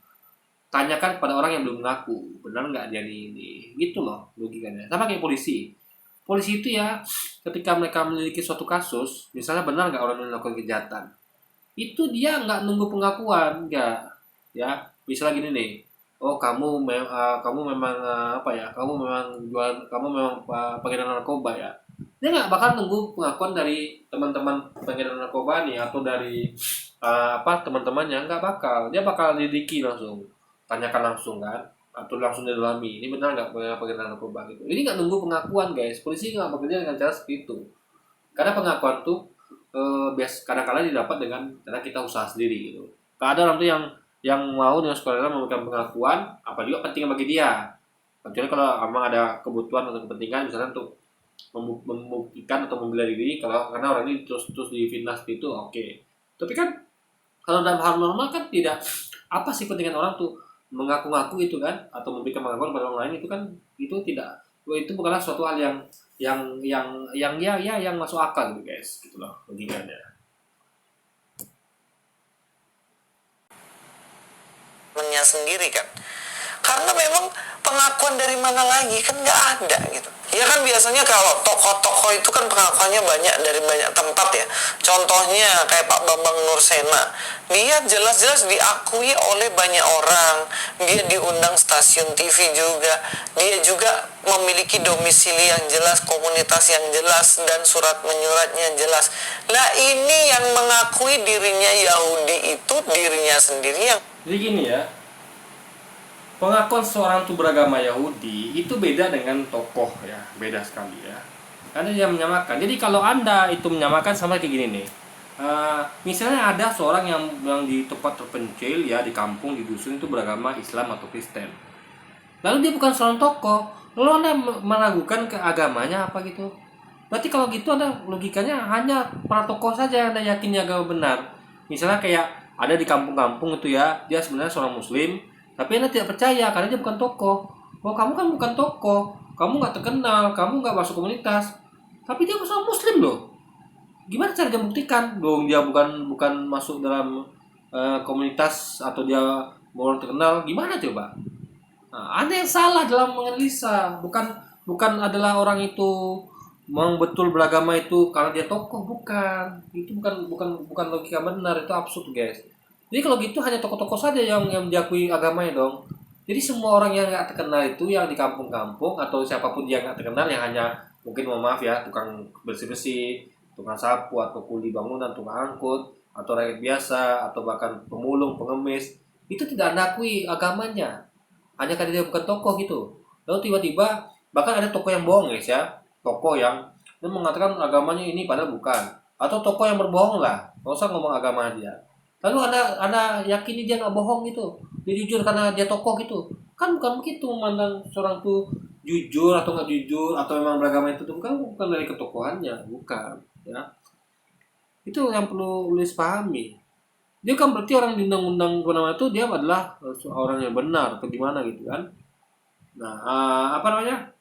Tanyakan kepada orang yang belum mengaku, benar nggak dia ini? Gitu loh logikanya. Sama kayak polisi. Polisi itu ya ketika mereka memiliki suatu kasus, misalnya benar nggak orang melakukan kejahatan, itu dia nggak nunggu pengakuan, nggak, ya misalnya gini nih, oh kamu memang kamu memang pengedar narkoba ya, dia nggak bakal nunggu pengakuan dari teman-teman pengedar narkoba nih atau dari teman-temannya, nggak bakal, dia bakal lidiki langsung, tanyakan langsung kan, atau langsung didalami, ini benar nggak pengedar narkoba gitu. Ini nggak nunggu pengakuan guys, polisi nggak bekerja dengan cara seperti itu, karena pengakuan tuh kadang-kadang didapat dengan cara kita usaha sendiri gitu. Kalau ada orang tuh yang mau dengan sukarela memberikan pengakuan, apa juga penting bagi dia. Kecuali kalau memang ada kebutuhan atau kepentingan, misalnya untuk membuktikan atau membela diri, karena orang ini terus difitnah seperti itu, oke. Tapi kan kalau dalam hal normal kan tidak, apa sih kepentingan orang tuh mengaku-ngaku itu kan, atau memberikan pengakuan pada orang lain itu kan, itu tidak, itu bukanlah suatu hal yang masuk akal gitu guys, gitu loh logikanya. Sendiri kan, karena memang pengakuan dari mana lagi kan nggak ada gitu. Ya kan biasanya kalau tokoh-tokoh itu kan pengakuannya banyak dari banyak tempat ya. Contohnya kayak Pak Bambang Nursena, dia jelas-jelas diakui oleh banyak orang. Dia diundang stasiun TV juga. Dia juga memiliki domisili yang jelas, komunitas yang jelas, dan surat menyuratnya jelas. Nah ini yang mengakui dirinya Yahudi itu dirinya sendiri yang. Jadi gini ya, pengakuan seorang itu beragama Yahudi itu beda dengan tokoh ya, beda sekali ya. Karena dia menyamakan. Jadi kalau Anda itu menyamakan sama kayak gini nih. Misalnya ada seorang yang di tempat terpencil ya, di kampung, di dusun itu beragama Islam atau Kristen. Lalu dia bukan seorang tokoh, lalu Anda meragukan ke agamanya apa gitu. Berarti kalau gitu Anda logikanya hanya para tokoh saja yang Anda yakin agama benar. Misalnya kayak ada di kampung-kampung itu ya, dia sebenarnya seorang muslim, tapi Anda tidak percaya karena dia bukan tokoh. Oh, kamu kan bukan tokoh, kamu nggak terkenal, kamu nggak masuk komunitas, tapi dia seorang muslim loh. Gimana cara dia membuktikan dong dia bukan masuk dalam komunitas atau dia orang terkenal? Gimana coba? Nah, ada yang salah dalam menganalisa. Bukan adalah orang itu memang betul beragama itu karena dia tokoh, bukan. Itu bukan logika benar, itu absurd, guys. Jadi kalau gitu hanya tokoh-tokoh saja yang diakui agamanya dong. Jadi semua orang yang nggak terkenal itu yang di kampung-kampung atau siapapun yang nggak terkenal yang hanya mungkin mohon maaf ya tukang bersih-bersih, tukang sapu atau kuli bangunan, tukang angkut atau rakyat biasa atau bahkan pemulung, pengemis itu tidak diakui agamanya hanya karena dia bukan tokoh gitu. Lalu tiba-tiba bahkan ada tokoh yang bohong guys ya, tokoh yang dia mengatakan agamanya ini padahal bukan, atau tokoh yang berbohong lah, nggak usah ngomong agama dia. Lalu ada yakini dia nggak bohong gitu, dia jujur karena dia tokoh gitu. Kan bukan begitu memandang seorang tuh jujur atau nggak jujur atau memang beragama itu tuh bukan dari ketokohannya, bukan ya. Itu yang perlu Luis pahami. Dia kan berarti orang di undang-undang Panama itu dia adalah orang yang benar atau gimana gitu kan. Nah, apa namanya?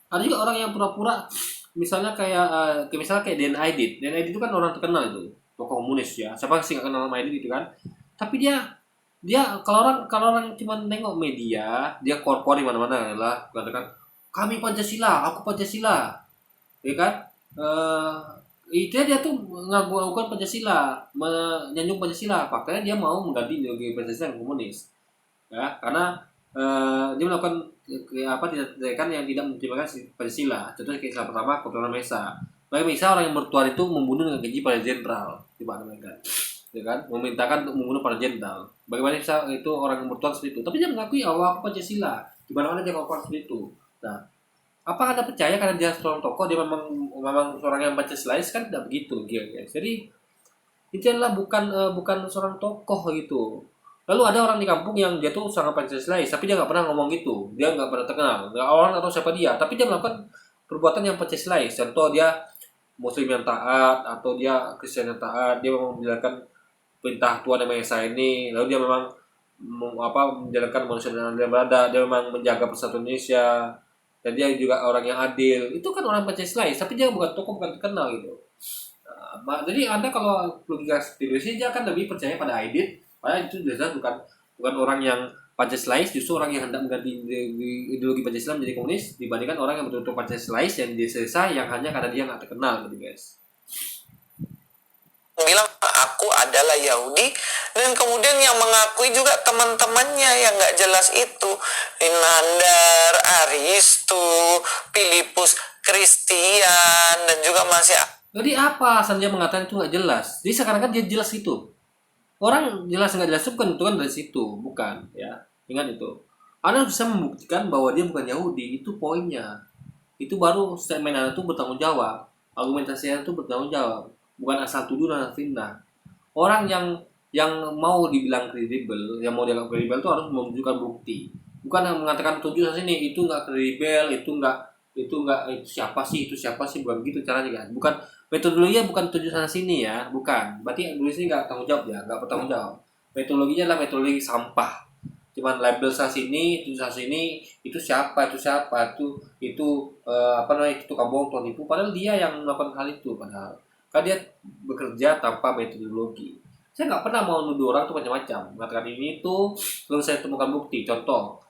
Ada juga orang yang pura-pura misalnya kayak Den Aidit. Den Aidit itu kan orang terkenal itu, tokoh komunis ya. Siapa sih nggak kenal sama Aidit itu kan? Tapi dia kalau orang cuma nengok media, dia korpor di mana-mana adalah katakan kami Pancasila, aku Pancasila. Ya kan? Itu dia tuh ngaku-ngakukan Pancasila, menyanjung Pancasila. Faktanya dia mau mengganti ideologi Pancasila yang komunis. Ya, karena dia melakukan tindakan yang tidak mempertimbangkan Pancasila. Contohnya kayak pertama Kepulauan Mesa. Bagi Mesa orang yang bertuar itu membunuh dengan keji para jenderal di mana mereka. Ya kan? Memintakan untuk membunuh para jenderal. Bagaimana bisa itu orang yang bertuar seperti itu? Tapi dia mengakui awal aku Pancasila. Di mana-mana dia ngakukan seperti itu. Nah, apa Anda percaya karena dia seorang tokoh dia memang seorang yang Pancasilais? Kan tidak begitu guys. Jadi itu adalah bukan seorang tokoh gitu. Lalu ada orang di kampung yang dia tuh sangat Pancasilais tapi dia nggak pernah ngomong gitu. Dia nggak pernah terkenal. Nggak orang atau siapa dia, tapi dia melakukan perbuatan yang Pancasilais. Contoh dia Muslim yang taat atau dia Kristen yang taat, dia memang menjalankan perintah Tuhan yang Maha Esa ini. Lalu dia memang menjalankan manusia dan adil berada, dia memang menjaga persatuan Indonesia. Dan dia juga orang yang adil. Itu kan orang Pancasilais, tapi dia bukan tokoh, bukan terkenal gitu. Jadi Anda kalau logika seperti dia kan lebih percaya pada Aidit, padahal itu jelas bukan orang yang Pancasilais, justru orang yang hendak mengganti ideologi Pancasila menjadi komunis dibandingkan orang yang betul-betul Pancasilais yang desa yang hanya karena dia nggak terkenal gitu guys. Bilang aku adalah Yahudi, dan kemudian yang mengakui juga teman-temannya yang nggak jelas itu Inandar, Aristu, Filipus, Kristian, dan juga masih. Jadi apa alasan dia mengatakan itu nggak jelas? Jadi sekarang kan dia jelas itu. Orang jelas nggak jelas itu bukan tentukan dari situ, bukan ya. Ingat itu. Anda bisa membuktikan bahwa dia bukan Yahudi, itu poinnya. Itu baru statement Anda itu bertanggung jawab. Argumentasi Anda itu bertanggung jawab. Bukan asal tuduh dan fitnah. Orang yang mau dibilang kredibel, yang mau dianggap kredibel itu harus menunjukkan bukti. Bukan yang mengatakan tunjuk sini itu nggak kredibel, itu siapa sih, bukan gitu caranya kan. Bukan metodologinya, bukan tunjuk sana sini ya, bukan. Berarti dulu sini nggak tanggung jawab ya, nggak bertanggung jawab. Metodologinya adalah metodologi sampah. Cuman label sana sini, tunjuk sana sini, itu siapa, itu tukang bohong, tukang tipu. Padahal dia yang melakukan hal itu, padahal kan dia bekerja tanpa metodologi. Saya nggak pernah mau nuduh orang tuh macam-macam, mengatakan ini tuh lalu saya temukan bukti. Contoh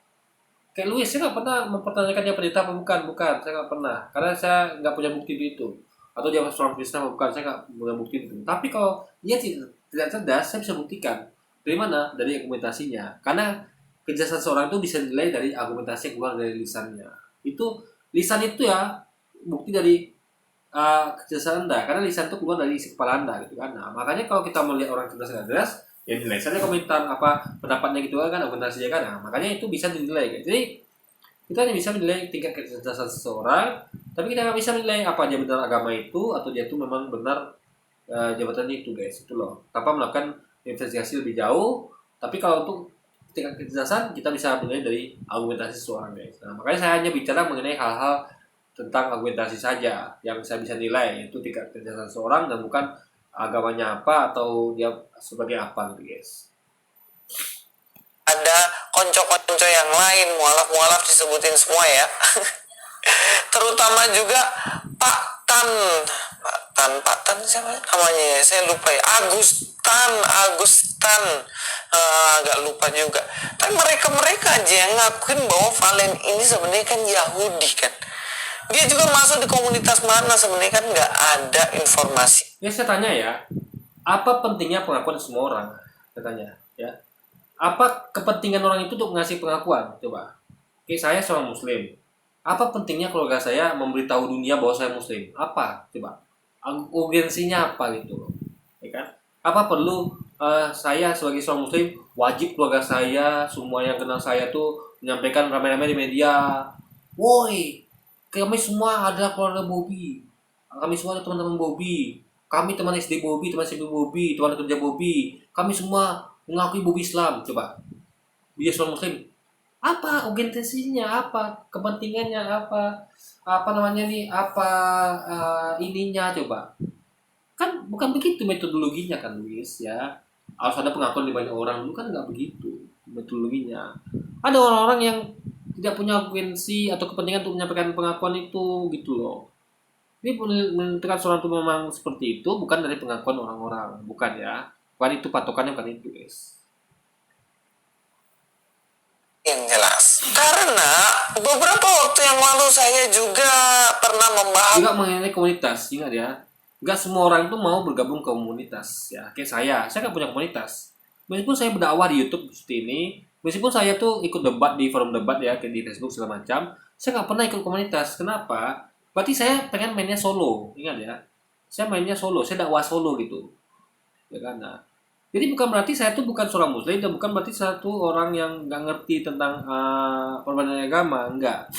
kayak Luis, saya nggak pernah mempertanyakan dia pendeta apa bukan, saya nggak pernah, karena saya nggak punya bukti itu. Atau dia seorang Kristen apa bukan, saya nggak punya bukti itu. Tapi kalau dia tidak cerdas, saya bisa buktikan. Dari mana? Dari argumentasinya. Karena kejelasan seorang itu bisa dinilai dari argumentasi yang keluar dari lisannya. Itu lisan itu ya bukti dari kejelasan Anda, karena lisan itu keluar dari isi kepala Anda gitu kan. Nah, makanya kalau kita melihat orang cerdas nggak jelas, ya nilai saja komentar apa pendapatnya gitu kan, argumentasinya kan. Nah, makanya itu bisa dinilai gitu. Jadi kita hanya bisa menilai tingkat kecerdasan seseorang, tapi kita nggak bisa menilai apa dia benar agama itu atau dia itu memang benar jabatan itu guys, itu loh, tanpa melakukan investigasi lebih jauh. Tapi kalau untuk tingkat kecerdasan kita bisa menilai dari argumentasi seseorang guys. Nah, makanya saya hanya bicara mengenai hal-hal tentang argumentasi saja yang saya bisa nilai, itu tingkat kecerdasan seseorang dan bukan agamanya apa atau dia sebagai apa gitu guys. Ada konco-konco yang lain, mualaf-mualaf disebutin semua ya. Terutama juga Pak Tan. Pak Tan siapa namanya ya? Saya lupa ya. Agustan. Agak lupa juga. Tapi mereka aja yang ngakuin bahwa Valen ini sebenarnya kan Yahudi kan. Dia juga masuk di komunitas mana sebenarnya kan nggak ada informasi. Ya saya tanya ya, apa pentingnya pengakuan semua orang? Katanya ya. Apa kepentingan orang itu untuk ngasih pengakuan? Coba. Oke, saya seorang muslim. Apa pentingnya keluarga saya memberitahu dunia bahwa saya muslim? Apa? Coba. Urgensinya apa gitu loh. Ya kan? Apa perlu saya sebagai seorang muslim wajib keluarga saya, semua yang kenal saya tuh menyampaikan ramai-ramai di media, woi, kami semua ada keluarga Bobby, kami semua ada teman-teman Bobby, kami teman SD Bobby, teman SMP Bobby, teman kerja Bobby, kami semua mengakui Bobby Islam. Coba dia seorang muslim, apa urgensinya, apa kepentingannya, apa namanya nih, apa ininya, coba. Kan bukan begitu metodologinya kan Luis ya. Harus ada pengakuan di banyak orang dulu, kan nggak begitu metodologinya. Ada orang-orang yang tidak punya urgensi atau kepentingan untuk menyampaikan pengakuan itu gitu loh. Ini menentukan seorang itu memang seperti itu bukan dari pengakuan orang-orang, bukan ya. Bukan itu patokannya, bukan itu guys. Yang jelas. Karena beberapa waktu yang lalu saya juga pernah membahas Juga mengenai komunitas, ingat ya. Nggak semua orang itu mau bergabung ke komunitas ya. Kayak saya nggak punya komunitas. Meskipun saya berdakwah di YouTube seperti ini, meskipun saya tuh ikut debat di forum debat ya, kayak di Facebook segala macam, saya nggak pernah ikut komunitas. Kenapa? Berarti saya pengen mainnya solo, ingat ya. Saya mainnya solo, saya dakwah solo gitu. Ya kan? Nah, jadi bukan berarti saya tuh bukan seorang muslim dan bukan berarti saya tuh orang yang nggak ngerti tentang perbedaan agama, enggak.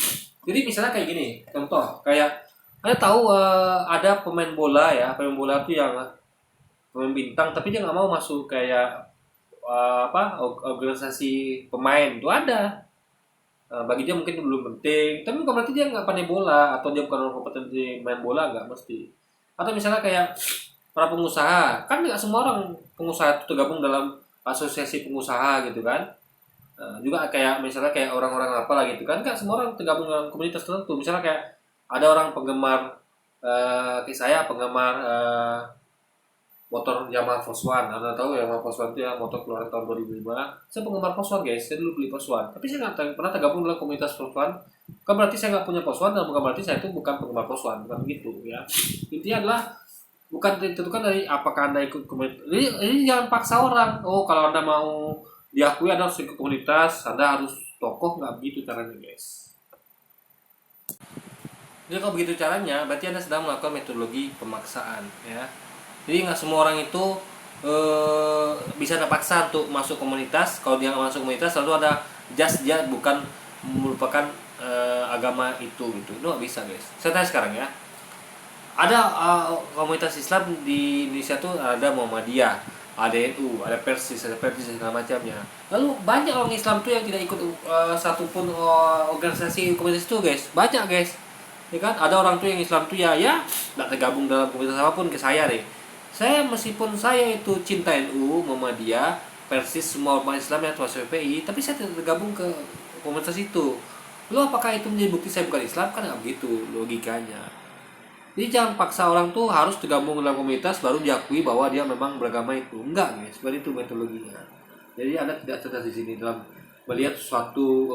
Jadi misalnya kayak gini, contoh kayak Anda tahu ada pemain bola ya, pemain bola tuh yang pemain bintang tapi dia nggak mau masuk kayak organisasi pemain tuh ada. Bagi dia mungkin belum penting, tapi bukan berarti dia nggak pandai bola atau dia bukan orang kompeten di main bola, nggak mesti. Atau misalnya kayak para pengusaha, kan nggak semua orang pengusaha itu tergabung dalam asosiasi pengusaha gitu kan. Juga kayak misalnya kayak orang-orang apa lah gitu kan, nggak semua orang tergabung dalam komunitas tertentu. Misalnya kayak ada orang penggemar kayak saya penggemar motor Yamaha Force One. Anda tahu ya Yamaha Force One itu ya motor keluaran tahun 2005. Saya penggemar Force One guys, saya dulu beli Force One. Tapi saya nggak pernah tergabung dalam komunitas Force One. Bukan berarti saya nggak punya Force One dan bukan berarti saya itu bukan penggemar Force One, bukan begitu ya. Intinya adalah bukan ditentukan dari apakah Anda ikut komunitas. Ini jangan paksa orang. Oh, kalau Anda mau diakui Anda harus ikut komunitas, Anda harus tokoh, nggak begitu caranya guys. Jadi kalau begitu caranya, berarti Anda sedang melakukan metodologi pemaksaan ya. Jadi nggak semua orang itu bisa terpaksa untuk masuk komunitas. Kalau dia nggak masuk komunitas, selalu ada dia bukan merupakan agama itu gitu. Itu nggak bisa guys. Saya tanya sekarang ya. Ada komunitas Islam di Indonesia tuh ada Muhammadiyah, ada NU, ada Persis, ada Persis segala macamnya. Lalu banyak orang Islam tuh yang tidak ikut satupun organisasi komunitas itu guys. Banyak guys. Ya kan? Ada orang tuh yang Islam tuh ya nggak tergabung dalam komunitas apapun. Ke saya deh. Saya meskipun saya itu cinta NU, Muhammadiyah, Persis, semua umat Islam yang termasuk FPI, tapi saya tidak tergabung ke komunitas itu. Lalu apakah itu menjadi bukti saya bukan Islam? Kan nggak begitu logikanya. Jadi jangan paksa orang tuh harus tergabung dalam komunitas baru diakui bahwa dia memang beragama itu. Enggak guys, seperti itu metodologinya. Jadi Anda tidak cerdas di sini dalam melihat suatu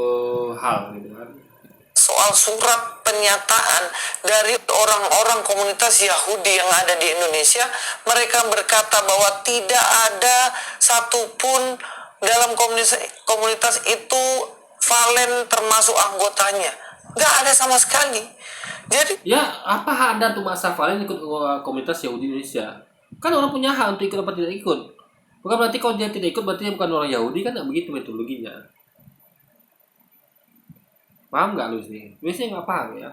hal gitu kan. soal surat pernyataan dari orang-orang komunitas Yahudi yang ada di Indonesia. Mereka berkata bahwa tidak ada satupun dalam komunitas itu Valen termasuk anggotanya. Nggak ada sama sekali. Jadi Ya, apa hak Anda untuk maksa Valen ikut komunitas Yahudi Indonesia? Kan orang punya hak untuk ikut apa tidak ikut. Bukan berarti kalau dia tidak ikut berarti dia bukan orang Yahudi, kan nggak begitu metodologinya. Paham nggak Luis nih? Luisnya nggak paham ya.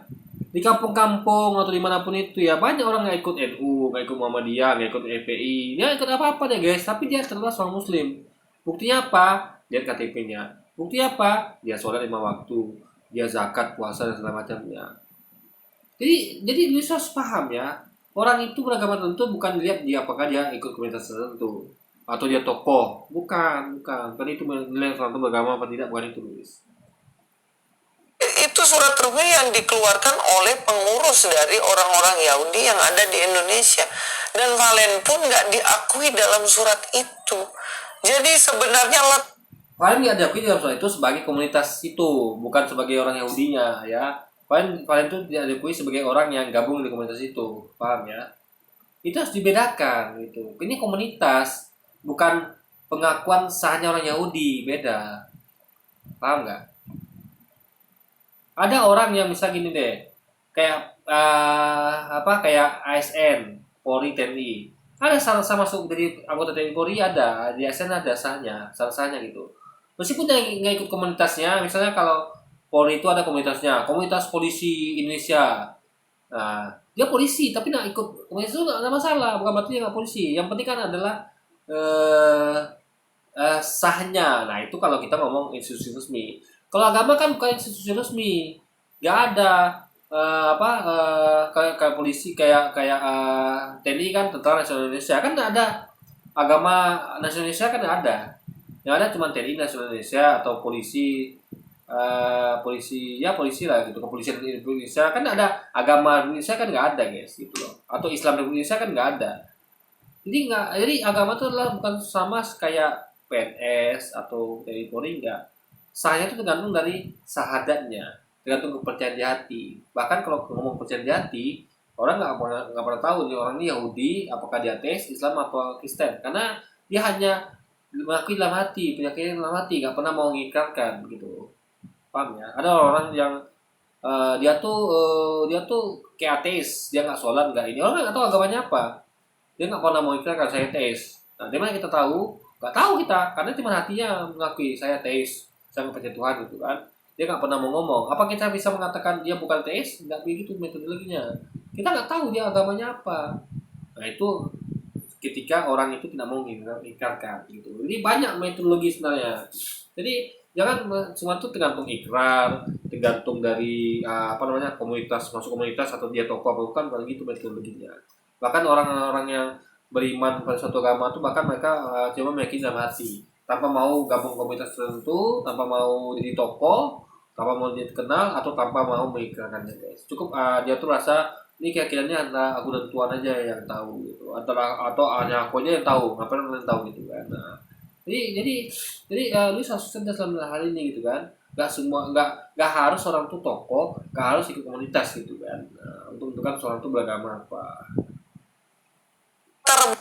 Di kampung-kampung atau dimanapun itu ya banyak orang nggak ikut NU, nggak ikut Muhammadiyah, nggak ikut FPI, dia ikut apa-apa deh guys, tapi dia termasuk orang Muslim. Buktinya apa? Lihat KTP-nya. Bukti apa? Dia sholat 5 waktu, dia zakat, puasa dan segala macamnya. Jadi bisa harus paham ya, orang itu beragama tertentu bukan dilihat dia apakah dia ikut komunitas tertentu atau dia tokoh, bukan itu menilai orang itu beragama apa tidak, bukan itu Luis. Itu surat resmi yang dikeluarkan oleh pengurus dari orang-orang Yahudi yang ada di Indonesia. Dan Valen pun nggak diakui dalam surat itu. Jadi sebenarnya Valen nggak diakui dalam surat itu sebagai komunitas itu, bukan sebagai orang Yahudinya ya. Valen itu tidak diakui sebagai orang yang gabung di komunitas itu, paham ya? Itu harus dibedakan gitu. Ini komunitas, bukan pengakuan sahnya orang Yahudi, beda. Paham nggak? Ada orang yang misal gini deh, kayak kayak ASN, Polri, TNI. Ada sama masuk dari anggota TNI Polri, ada di ASN ada sahnya gitu. Meskipun dia nggak ikut komunitasnya, misalnya kalau Polri itu ada komunitasnya, Komunitas Polisi Indonesia. Nah, dia polisi tapi nggak ikut komunitas itu nggak ada masalah, bukan berarti dia nggak polisi. Yang penting kan adalah eh, sahnya. Nah itu kalau kita ngomong institusi resmi. Kalau agama kan bukan institusi resmi, nggak ada kayak polisi kayak TNI kan, Tentara Nasional Indonesia kan nggak ada, agama nasional Indonesia kan nggak ada, yang ada cuma TNI Nasional Indonesia atau polisi polisi lah gitu, kepolisian Indonesia kan ada, agama Indonesia kan nggak ada guys gitu loh, atau Islam Indonesia kan nggak ada. Jadi agama itu adalah bukan sama kayak PNS atau TNI Polri, enggak. Sahnya itu tergantung dari sahadatnya, tergantung kepercayaan di hati. Bahkan kalau ngomong kepercayaan di hati, orang nggak pernah tahu nih orang ini Yahudi, apakah dia ateis, Islam atau Kristen, karena dia hanya mengakui dalam hati, punya keyakinan dalam hati, nggak pernah mau mengikrarkan gitu. Paham ya? Ada orang yang dia tuh kayak ateis, dia nggak sholat, nggak ini, orang nggak tahu agamanya apa, dia nggak pernah mau ikrarkan saya ateis. Nah, di mana kita tahu? Nggak tahu kita, karena cuma hatinya mengakui saya ateis, saya percaya Tuhan gitu kan. Dia nggak pernah mau ngomong. Apa kita bisa mengatakan dia bukan ateis? Nggak begitu metodologinya. Kita nggak tahu dia agamanya apa. Nah itu ketika orang itu tidak mau mengikrarkan gitu. Jadi banyak metodologi sebenarnya. Jadi jangan semua itu tergantung ikrar, tergantung dari komunitas, masuk komunitas atau dia tokoh apa bukan gitu metodologinya. Bahkan orang-orang yang beriman pada suatu agama itu bahkan mereka cuma meyakini dalam hati, tanpa mau gabung komunitas tertentu, tanpa mau jadi tokoh, tanpa mau jadi kenal, atau tanpa mau mengikrarkannya guys. Cukup dia tuh rasa ini keyakinannya antara aku dan Tuhan aja yang tahu gitu, atau hanya aku aja yang tahu, ngapain kalian tahu gitu kan. Nah, jadi lu harus cerdas dalam hal ini gitu kan. Nggak harus orang tuh tokoh, nggak harus ikut komunitas gitu kan. Nah, untuk menentukan seorang tuh beragama apa.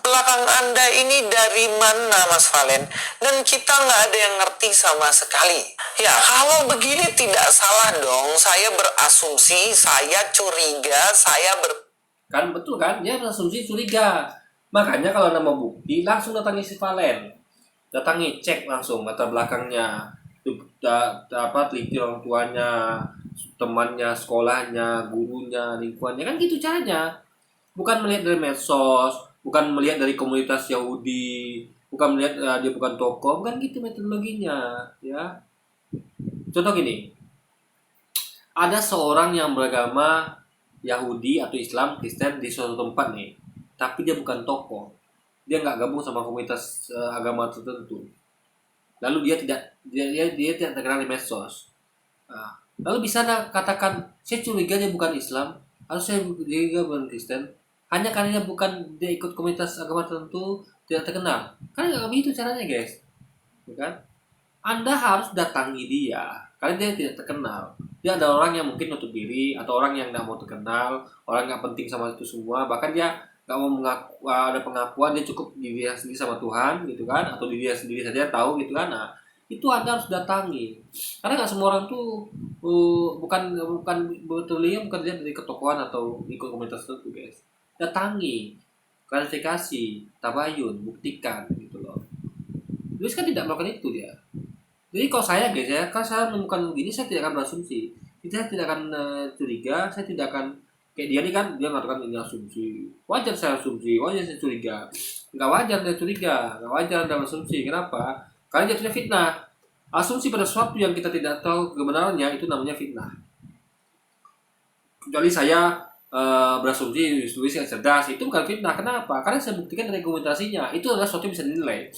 belakang Anda ini dari mana, Mas Valen? Dan kita nggak ada yang ngerti sama sekali. Ya, kalau begini tidak salah dong. Saya berasumsi, saya curiga, Kan betul kan? Dia berasumsi curiga. Makanya kalau nama bukti langsung datangi si Valen. Datangi, cek langsung latar belakangnya. Teliti orang tuanya, temannya, sekolahnya, gurunya, lingkungannya. Kan gitu caranya. Bukan melihat dari medsos, bukan melihat dari komunitas Yahudi, bukan melihat dia bukan tokoh, bukan gitu metodologinya, ya. Contoh gini, ada seorang yang beragama Yahudi atau Islam, Kristen di suatu tempat nih, tapi dia bukan tokoh, dia nggak gabung sama komunitas agama tertentu, lalu dia tidak terkenal di medsos. Nah, lalu bisa anda katakan, saya curiga dia bukan Islam, atau saya curiga bukan Kristen, hanya karena dia ikut komunitas agama tertentu, tidak terkenal. Kan nggak begitu caranya guys, kan? Anda harus datangi dia karena dia tidak terkenal. Dia ada orang yang mungkin nutup diri, atau orang yang nggak mau terkenal, orang nggak penting sama itu semua, bahkan dia nggak mau mengaku, ada pengakuan, dia cukup diri dia sendiri sama Tuhan gitu kan, atau diri dia sendiri saja tahu gitu kan. Nah itu Anda harus datangi, karena nggak semua orang tuh bukan betulnya bukan dia dari ketokohan atau ikut komunitas tertentu guys. Datangi, klarifikasi, tabayun, buktikan gitu loh. Luis kan tidak melakukan itu dia. Jadi kalau saya guys ya, kalau saya menemukan begini, saya tidak akan berasumsi. Kita tidak akan curiga, saya tidak akan kayak dia nih kan, dia mengatakan ini asumsi. Wajar saya asumsi, wajar saya curiga. Nggak wajar dia curiga, nggak wajar dalam asumsi. Kenapa? Karena jatuhnya fitnah. Asumsi pada sesuatu yang kita tidak tahu kebenarannya itu namanya fitnah. Kecuali saya berasumsi Luis yang cerdas, itu bukan fitnah. Kenapa? Karena saya buktikan dari argumentasinya. Itu adalah sesuatu yang bisa dinilai.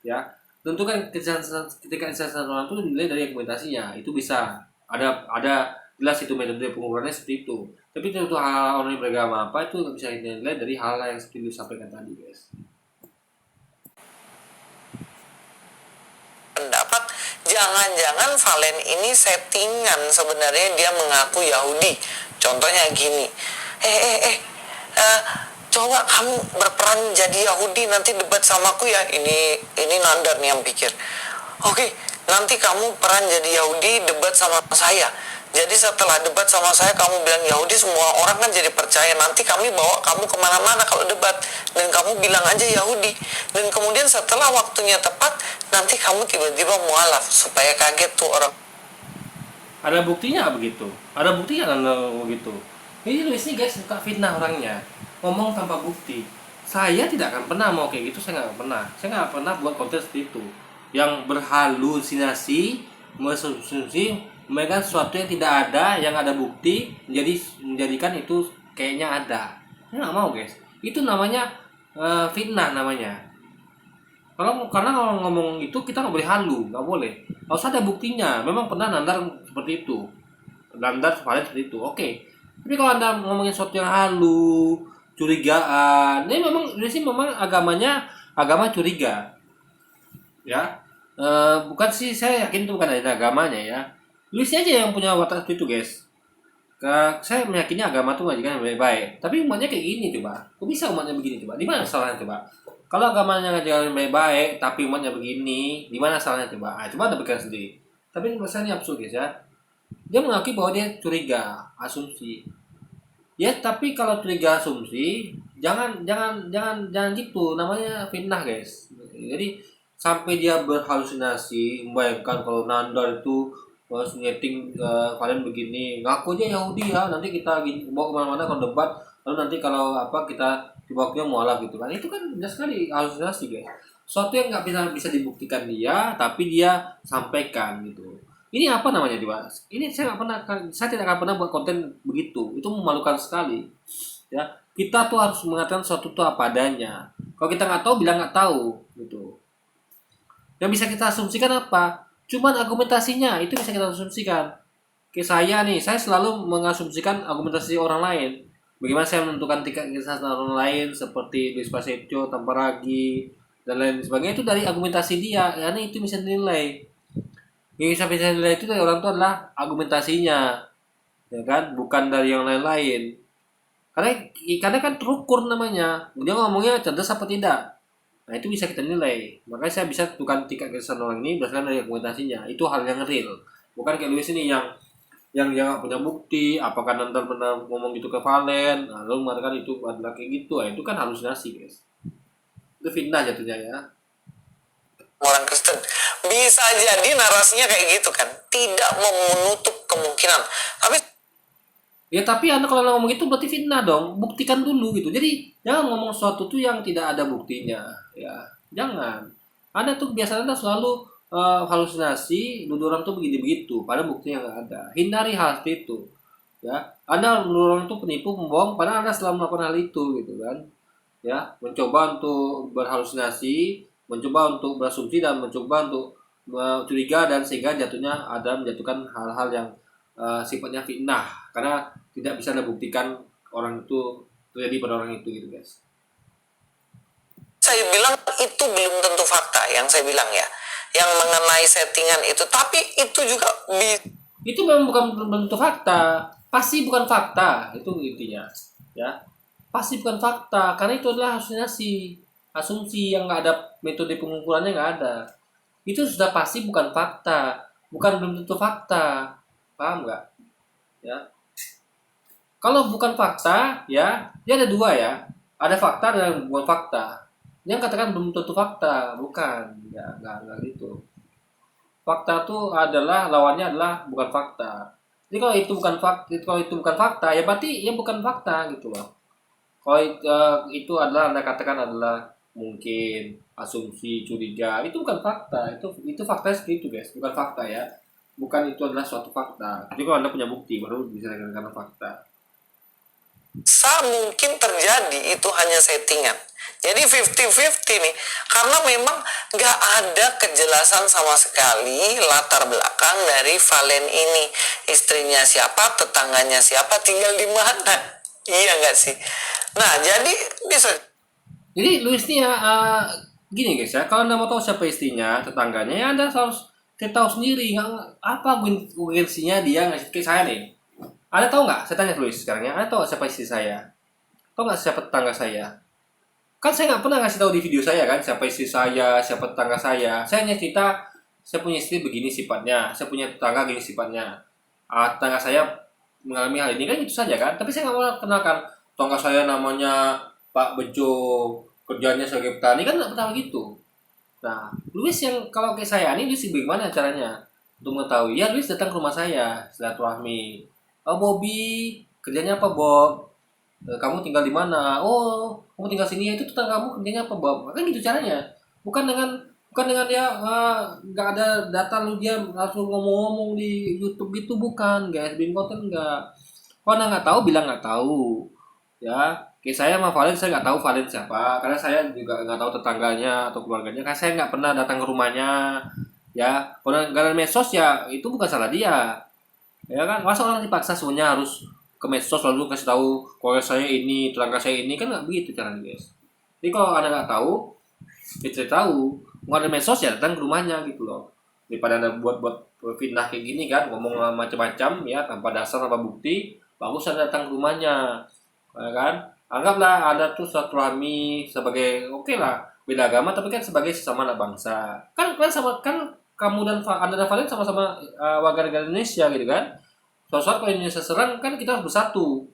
Ya, tentu kan ketika orang itu dinilai dari argumentasinya. Itu bisa ada jelas itu metode pengukurannya seperti itu. Tapi untuk hal orang yang beragama apa itu nggak bisa dinilai dari hal yang seperti disampaikan tadi, guys. Pendapat jangan-jangan Valen ini settingan, sebenarnya dia mengaku Yahudi. Contohnya gini, coba kamu berperan jadi Yahudi, nanti debat sama aku ya. Ini Nandar nih yang pikir. Oke, nanti kamu peran jadi Yahudi, debat sama saya. Jadi setelah debat sama saya kamu bilang Yahudi, semua orang kan jadi percaya. Nanti kami bawa kamu kemana-mana kalau debat, dan kamu bilang aja Yahudi. Dan kemudian setelah waktunya tepat, nanti kamu tiba-tiba mualaf supaya kaget tuh orang. Ada buktinya begitu? Ada buktinya begitu? Ini Luis ini guys suka fitnah orangnya, ngomong tanpa bukti. Saya tidak akan pernah mau kayak gitu, saya nggak pernah. Saya nggak pernah buat konten seperti itu. Yang berhalusinasi, mengasumsi mereka sesuatu yang tidak ada, yang ada bukti, menjadikan itu kayaknya ada. Saya nggak mau guys. Itu namanya fitnah namanya. Karena kalau ngomong itu kita nggak boleh halu, nggak boleh. Harus ada buktinya. Memang pernah Nandar seperti itu, Nandar seperti itu. Oke. Tapi kalau Anda ngomongin sesuatu yang halu, curigaan, ini memang agamanya agama curiga, ya. Bukan sih, saya yakin itu bukan ada agamanya ya. Luis aja yang punya watak seperti itu guys. Saya meyakini agama itu mengajarkan yang baik-baik. Tapi umatnya kayak gini coba. Kok bisa umatnya begini coba? Di mana salahnya coba? Kalau agamanya ngajarin baik-baik, tapi umatnya begini, di mana salahnya coba? Coba Anda pikirkan sendiri. Tapi masalahnya absurd guys ya. Dia mengakui bahwa dia curiga, asumsi. Ya, tapi kalau curiga asumsi, jangan gitu. Namanya fitnah guys. Jadi sampai dia berhalusinasi, membayangkan kalau Nandar itu nyeting kalian begini, ngaku aja Yahudi ya, nanti kita bawa kemana-mana kalau debat, lalu nanti kalau kita dibawa mualaf gitu kan. Itu kan jelas sekali halusinasi guys. Suatu yang nggak bisa dibuktikan dia, tapi dia sampaikan gitu. Ini apa namanya coba? Ini saya tidak akan pernah buat konten begitu. Itu memalukan sekali. Ya, kita tuh harus mengatakan sesuatu itu apa adanya. Kalau kita nggak tahu, bilang nggak tahu gitu. Yang bisa kita asumsikan apa? Cuman argumentasinya itu bisa kita asumsikan. Kayak saya nih, saya selalu mengasumsikan argumentasi orang lain. Bagaimana saya menentukan tingkat kesaksian orang lain seperti Luis Prasetyo, Tamparagi, dan lain sebagainya itu dari argumentasi dia. Karena itu bisa dinilai. Yang bisa dinilai itu dari orang itu adalah argumentasinya, ya kan, bukan dari yang lain-lain. Karena kan terukur namanya. Dia ngomongnya cerdas apa tidak. Nah itu bisa kita nilai. Makanya saya bisa tentukan tingkat kecerdasan orang ini berdasarkan dari argumentasinya. Itu hal yang real. Bukan kayak Luis ini yang dia nggak punya bukti. Apakah nanti benar ngomong gitu ke Valen, lalu mengatakan itu adalah kayak gitu. Itu kan halusinasi guys. Itu fitnah jatuhnya ya. Orang Kristen bisa jadi narasinya kayak gitu kan, tidak menutup kemungkinan. Tapi Anda kalau ngomong itu berarti fitnah dong. Buktikan dulu gitu. Jadi jangan ngomong sesuatu tuh yang tidak ada buktinya, ya. Jangan. Anda tuh biasanya selalu halusinasi, nuduh orang tuh begini begitu, padahal buktinya nggak ada. Hindari hal seperti itu, ya. Anda nuduh orang tuh penipu, membohong, padahal Anda selalu melakukan hal itu, gitu kan? Ya, mencoba untuk berhalusinasi, mencoba untuk berasumsi dan mencoba untuk curiga, dan sehingga jatuhnya ada menjatuhkan hal-hal yang sifatnya fitnah karena tidak bisa dibuktikan orang itu terjadi pada orang itu gitu guys. Saya bilang itu belum tentu fakta yang saya bilang ya, yang mengenai settingan itu, tapi itu juga itu memang bukan tentu fakta, pasti bukan fakta itu intinya ya, pasti bukan fakta karena itu adalah halusinasi, asumsi yang nggak ada metode pengukurannya, nggak ada. Itu sudah pasti bukan fakta, bukan belum tentu fakta, paham nggak? Ya, kalau bukan fakta ya, dia ada dua ya, ada fakta dan bukan fakta. Yang katakan belum tentu fakta, bukan, nggak gitu. Fakta itu adalah lawannya adalah bukan fakta. Jadi kalau itu bukan fakta, ya berarti ya bukan fakta gitu loh. Kalau itu adalah Anda katakan adalah mungkin asumsi, curiga, itu bukan fakta. Itu fakta seperti itu guys, bukan fakta ya. Bukan itu adalah suatu fakta. Tapi kalau Anda punya bukti baru bisa dikatakan fakta. Mungkin terjadi itu hanya settingan. Jadi 50-50 nih, karena memang nggak ada kejelasan sama sekali latar belakang dari Valen ini. Istrinya siapa, tetangganya siapa, tinggal di mana. Iya nggak sih? Nah, jadi bisa. Jadi Luis ini ya gini guys ya, kalau Anda mau tahu siapa istrinya, tetangganya, ya Anda harus tahu sendiri. Apa urgensinya dia ngasih ke saya nih? Anda tahu nggak? Saya tanya Luis sekarang ya, Anda tahu nggak siapa istri saya? Tahu nggak siapa tetangga saya? Kan saya nggak pernah ngasih tahu di video saya kan siapa istri saya, siapa tetangga saya. Saya hanya cerita saya punya istri begini sifatnya, saya punya tetangga begini sifatnya. Tetangga saya mengalami hal ini kan itu saja kan. Tapi saya nggak mau kenalkan tetangga saya namanya Pak Bejo, kerjanya sebagai petani, kan nggak pernah begitu. Nah, Luis yang kalau kayak saya ini, Luis bagaimana caranya untuk mengetahui? Ya, Luis datang ke rumah saya, silaturahmi. Oh, Bobby, kerjanya apa, Bob? Kamu tinggal di mana? Oh, kamu tinggal sini. Itu tetanggamu kerjanya apa, Bob? Kan gitu caranya. Bukan dengan dia nggak ada data lu dia langsung ngomong-ngomong di YouTube gitu, bukan guys. Bikin konten nggak. Kalau Anda nggak tahu, bilang nggak tahu. Ya, kayak saya sama Valen, saya nggak tahu Valen siapa, karena saya juga nggak tahu tetangganya atau keluarganya, karena saya nggak pernah datang ke rumahnya. Ya, kalau karena medsos ya itu bukan salah dia. Ya kan, masa orang dipaksa semuanya harus ke medsos lalu kasih tahu keluarga saya ini, tetangga saya ini, kan nggak begitu caranya guys. Jadi kalau Anda nggak tahu, ya cari tahu. Nggak ada medsos ya datang ke rumahnya gitu loh. Daripada Anda buat fitnah kayak gini kan, ngomong macam-macam ya tanpa dasar tanpa bukti, bagus Anda datang ke rumahnya. Ya kan, anggaplah ada tuh silaturahmi sebagai oke lah beda agama, tapi kan sebagai sesama anak bangsa, kan sama kan kamu dan Anda dan Valen sama-sama warga negara Indonesia gitu kan. Suatu saat kalau Indonesia serang kan kita harus bersatu,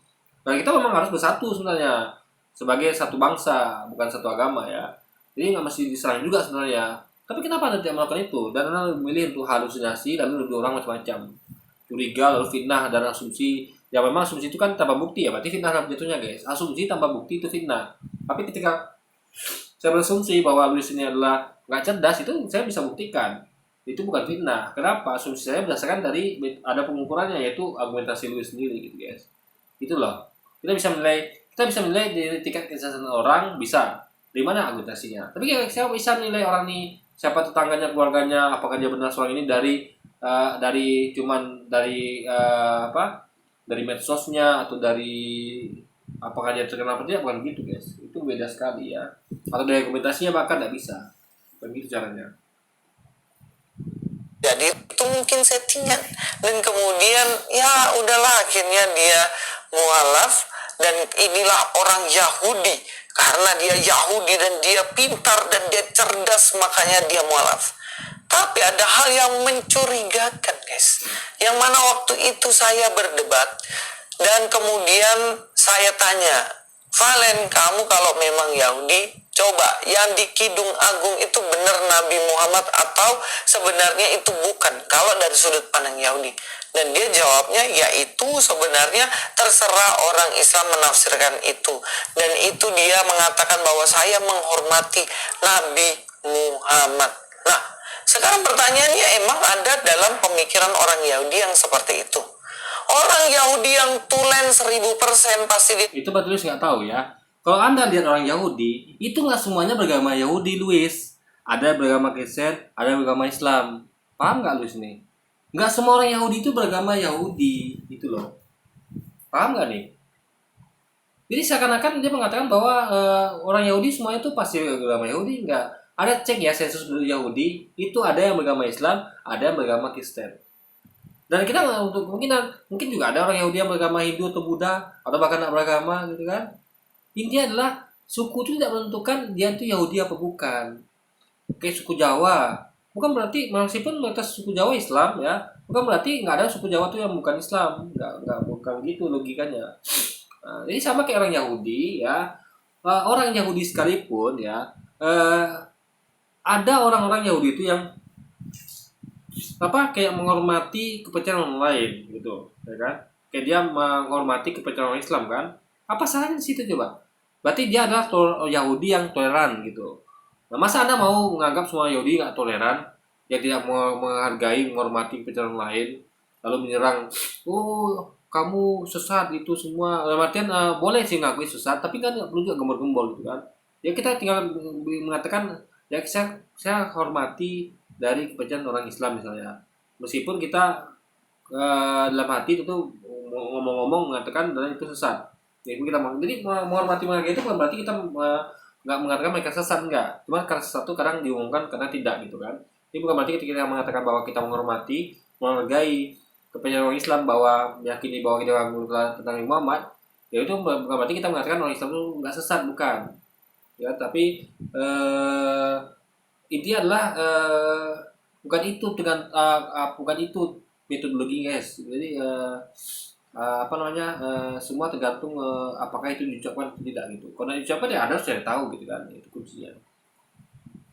dan kita memang harus bersatu sebenarnya sebagai satu bangsa bukan satu agama ya. Jadi nggak mesti diserang juga sebenarnya, tapi kenapa Anda tidak melakukan itu dan Anda memilih untuk halusinasi lalu nuduh orang macam-macam, curiga lalu fitnah dan asumsi. Ya memang asumsi itu kan tanpa bukti ya, berarti fitnah jatuhnya guys. Asumsi tanpa bukti itu fitnah. Tapi ketika saya berasumsi bahwa Luis ini adalah nggak cerdas, itu saya bisa buktikan itu bukan fitnah. Kenapa? Asumsi saya berdasarkan dari ada pengukurannya, yaitu argumentasi Luis sendiri gitu guys. Itu loh. Kita bisa menilai dari tingkat kecerdasan orang, bisa dari mana argumentasinya. Tapi saya bisa menilai orang ini siapa tetangganya, keluarganya, apakah dia benar seorang ini dari medsosnya atau dari apakah dia terkenal atau tidak, bukan gitu guys. Itu beda sekali ya. Atau dari argumentasinya bahkan tidak bisa. Bukan gitu caranya. Jadi itu mungkin settingan, dan kemudian ya udahlah akhirnya dia mualaf, dan inilah orang Yahudi karena dia Yahudi dan dia pintar dan dia cerdas makanya dia mualaf. Tapi ada hal yang mencurigakan guys, yang mana waktu itu saya berdebat dan kemudian saya tanya, Valen, kamu kalau memang Yahudi, coba yang di Kidung Agung itu benar Nabi Muhammad atau sebenarnya itu bukan kalau dari sudut pandang Yahudi? Dan dia jawabnya yaitu sebenarnya terserah orang Islam menafsirkan itu, dan itu dia mengatakan bahwa saya menghormati Nabi Muhammad. Nah, sekarang pertanyaannya, emang ada dalam pemikiran orang Yahudi yang seperti itu? Orang Yahudi yang tulen 1000% pasti dia... Itu Pak Luis nggak tahu ya. Kalau Anda lihat orang Yahudi, itu nggak semuanya beragama Yahudi, Luis. Ada beragama Kristen, ada beragama Islam. Paham nggak Luis nih? Nggak semua orang Yahudi itu beragama Yahudi, gitu loh. Paham nggak nih? Jadi seakan-akan dia mengatakan bahwa orang Yahudi semuanya itu pasti beragama Yahudi. Nggak. Ada cek ya sensus Yahudi, itu ada yang beragama Islam, ada yang beragama Kristen. Dan kita nggak untuk kemungkinan, mungkin juga ada orang Yahudi yang beragama Hindu atau Buddha, atau bahkan tidak beragama gitu kan. Intinya adalah suku itu tidak menentukan dia itu Yahudi apa bukan. Kayak suku Jawa, bukan berarti meskipun mereka suku Jawa Islam ya, bukan berarti nggak ada suku Jawa tuh yang bukan Islam, bukan gitu logikanya. Nah, jadi sama kayak orang Yahudi ya, orang Yahudi sekalipun ya, ada orang-orang Yahudi itu yang kayak menghormati kepercayaan orang lain gitu, ya kan? Kayak dia menghormati kepercayaan orang Islam kan? Apa salahnya di situ coba? Berarti dia adalah Yahudi yang toleran gitu. Nah, masa Anda mau menganggap semua Yahudi nggak toleran, yang tidak menghargai, menghormati kepercayaan orang lain, lalu menyerang, oh kamu sesat itu semua. Dalam artian boleh sih ngakui sesat, tapi kan nggak perlu juga gembor-gembor gitu kan. Ya kita tinggal mengatakan, ya saya hormati dari kepercayaan orang Islam misalnya. Meskipun kita dalam hati itu ngomong-ngomong mengatakan dan itu sesat. Jadi kita jadi menghormati mereka itu bukan berarti kita nggak mengatakan mereka sesat, enggak. Cuma karena sesat itu kadang diumumkan karena tidak gitu kan. Ini bukan berarti ketika kita mengatakan bahwa kita menghormati, menghargai kepercayaan orang Islam, bahwa meyakini bahwa kita tentang Muhammad, ya itu bukan berarti kita mengatakan orang Islam itu nggak sesat, bukan. Ya, tapi intinya adalah bukan itu dengan bukan itu metodologi guys. Jadi semua tergantung apakah itu diucapkan atau tidak gitu. Kalau diucapkan ya Anda sudah tahu gitu kan, itu kuncinya.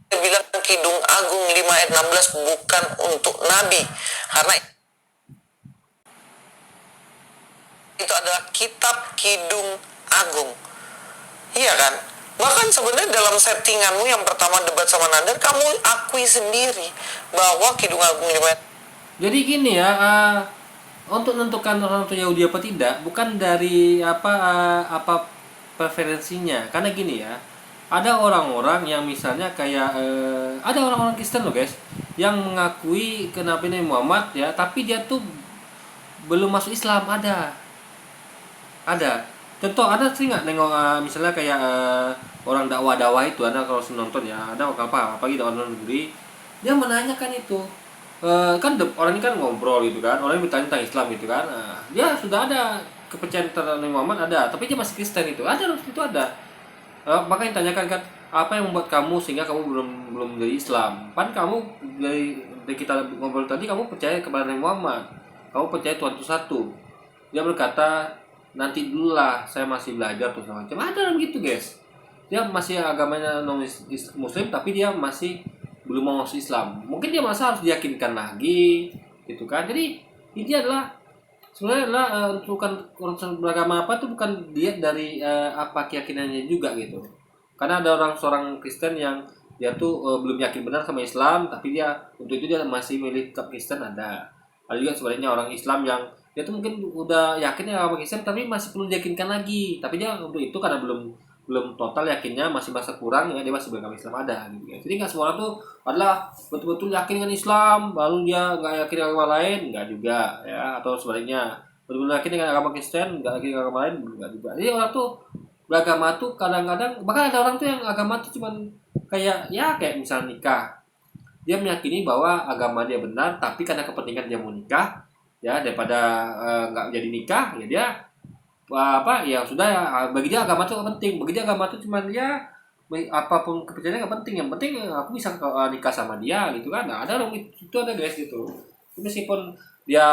Bilang Kidung Agung 5 ayat 16 bukan untuk nabi, karena itu adalah kitab Kidung Agung. Iya kan? Bahkan sebenarnya dalam settinganmu yang pertama debat sama Nandar, kamu akui sendiri bahwa Kidung Agung 5 ayat. Jadi gini ya, untuk menentukan orang itu Yahudi apa tidak bukan dari apa preferensinya. Karena gini ya, ada orang-orang yang misalnya kayak ada orang-orang Kristen loh guys, yang mengakui kenabian Muhammad ya, tapi dia tuh belum masuk Islam. Ada contoh, ada sih nggak nengok misalnya kayak orang dakwah itu, ada kalau nonton ya, ada apa gitu orang negeri, dia menanyakan itu. Kan orang ini kan ngobrol gitu kan, orang yang bertanya tentang Islam gitu kan, dia sudah ada kepercayaan terhadap Muhammad ada, tapi dia masih Kristen itu ada. Makanya tanyakan kan, apa yang membuat kamu sehingga kamu belum dari Islam? Kan kamu dari kita ngobrol tadi kamu percaya kepada Nabi Muhammad, kamu percaya Tuhan itu satu. Dia berkata, nanti dulu lah, saya masih belajar tuh macam. Ada begitu guys, dia masih agamanya non Muslim tapi dia masih belum mau masuk Islam. Mungkin dia merasa harus diyakinkan lagi gitu kan. Jadi ini adalah sebenarnya adalah bukan urusan beragama apa, itu bukan dia dari apa keyakinannya juga gitu. Karena ada seorang Kristen yang dia tuh belum yakin benar sama Islam, tapi dia untuk itu dia masih milih tetap Kristen. Ada juga sebaliknya orang Islam yang dia tuh mungkin udah yakin ya sama Kristen tapi masih perlu diyakinkan lagi, tapi dia untuk itu karena belum total yakinnya, masih masa kurang ya, dia masih beragama Islam, ada gitu ya. Jadi nggak semua orang tuh adalah betul-betul yakin dengan Islam lalu dia nggak yakin dengan agama lain, nggak juga ya, atau sebaliknya betul-betul yakin dengan agama Kristen nggak yakin dengan agama lain, nggak juga. Jadi orang tuh beragama tuh kadang-kadang, bahkan ada orang tuh yang agama tuh cuman kayak misalnya nikah, dia meyakini bahwa agama dia benar tapi karena kepentingan dia mau nikah ya, daripada nggak jadi nikah ya dia ya sudah ya, bagi dia agama itu gak penting, bagi dia agama itu cuman ya apapun kepercayaannya gak penting, yang penting aku bisa nikah sama dia gitu kan. Nah, ada orang itu ada guys gitu, meskipun dia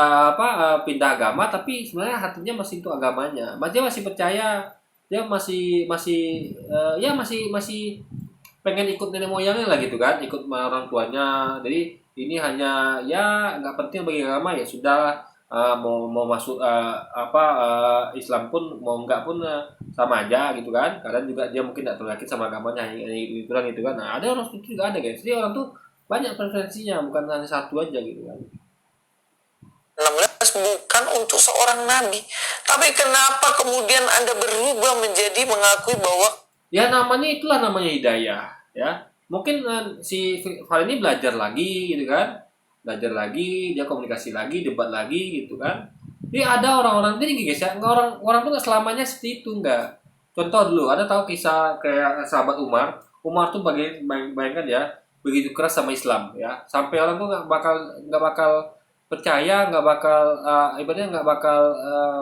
pindah agama tapi sebenarnya hatinya masih itu agamanya, dia masih percaya, dia masih pengen ikut nenek moyangnya lah gitu kan, ikut orang tuanya. Jadi ini hanya ya nggak penting bagi agama, ya sudah. Mau masuk Islam pun mau enggak pun sama aja gitu kan, karena juga dia mungkin tidak terlalu yakin sama agamanya gitu kan. Nah, ada orang itu juga ada guys, jadi orang tuh banyak preferensinya, bukan hanya satu aja gitu kan. 16 bukan untuk seorang nabi, tapi kenapa kemudian Anda berubah menjadi mengakui bahwa ya namanya hidayah ya. Mungkin si Fal ini belajar lagi gitu kan, dia komunikasi lagi, debat lagi gitu kan. Jadi ada orang-orang ini guys ya, orang tuh nggak selamanya seperti itu, enggak. Contoh dulu, ada tahu kisah kayak sahabat Umar tuh bayangkan ya, begitu keras sama Islam ya, sampai orang tuh nggak bakal percaya, nggak bakal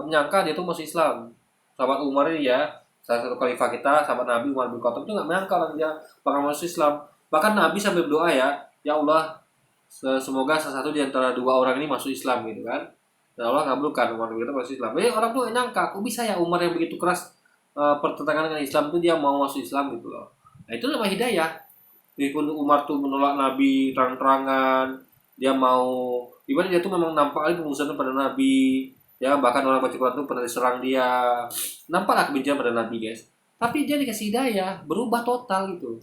menyangka dia tuh masuk Islam. Sahabat Umar ini ya, salah satu khalifah kita, sahabat Nabi Umar bin Khattab itu nggak menyangka orang dia bakal masuk Islam. Bahkan Nabi sambil berdoa ya Allah, semoga salah satu di antara dua orang ini masuk Islam gitu kan. Dan Allah ngabulkan, Umar bin Khattab masuk Islam. Jadi orang tuh nggak nyangka, kok bisa ya Umar yang begitu keras pertentangan dengan Islam itu dia mau masuk Islam gitu loh. Nah itu namanya hidayah. Meskipun Umar tuh menolak Nabi terang-terangan, dia mau gimana, dia tuh memang nampak kali pengusaha pada Nabi, ya bahkan orang baca Quran tuh pernah diserang dia, nampaklah kebencian pada Nabi guys. Tapi dia dikasih hidayah, berubah total gitu.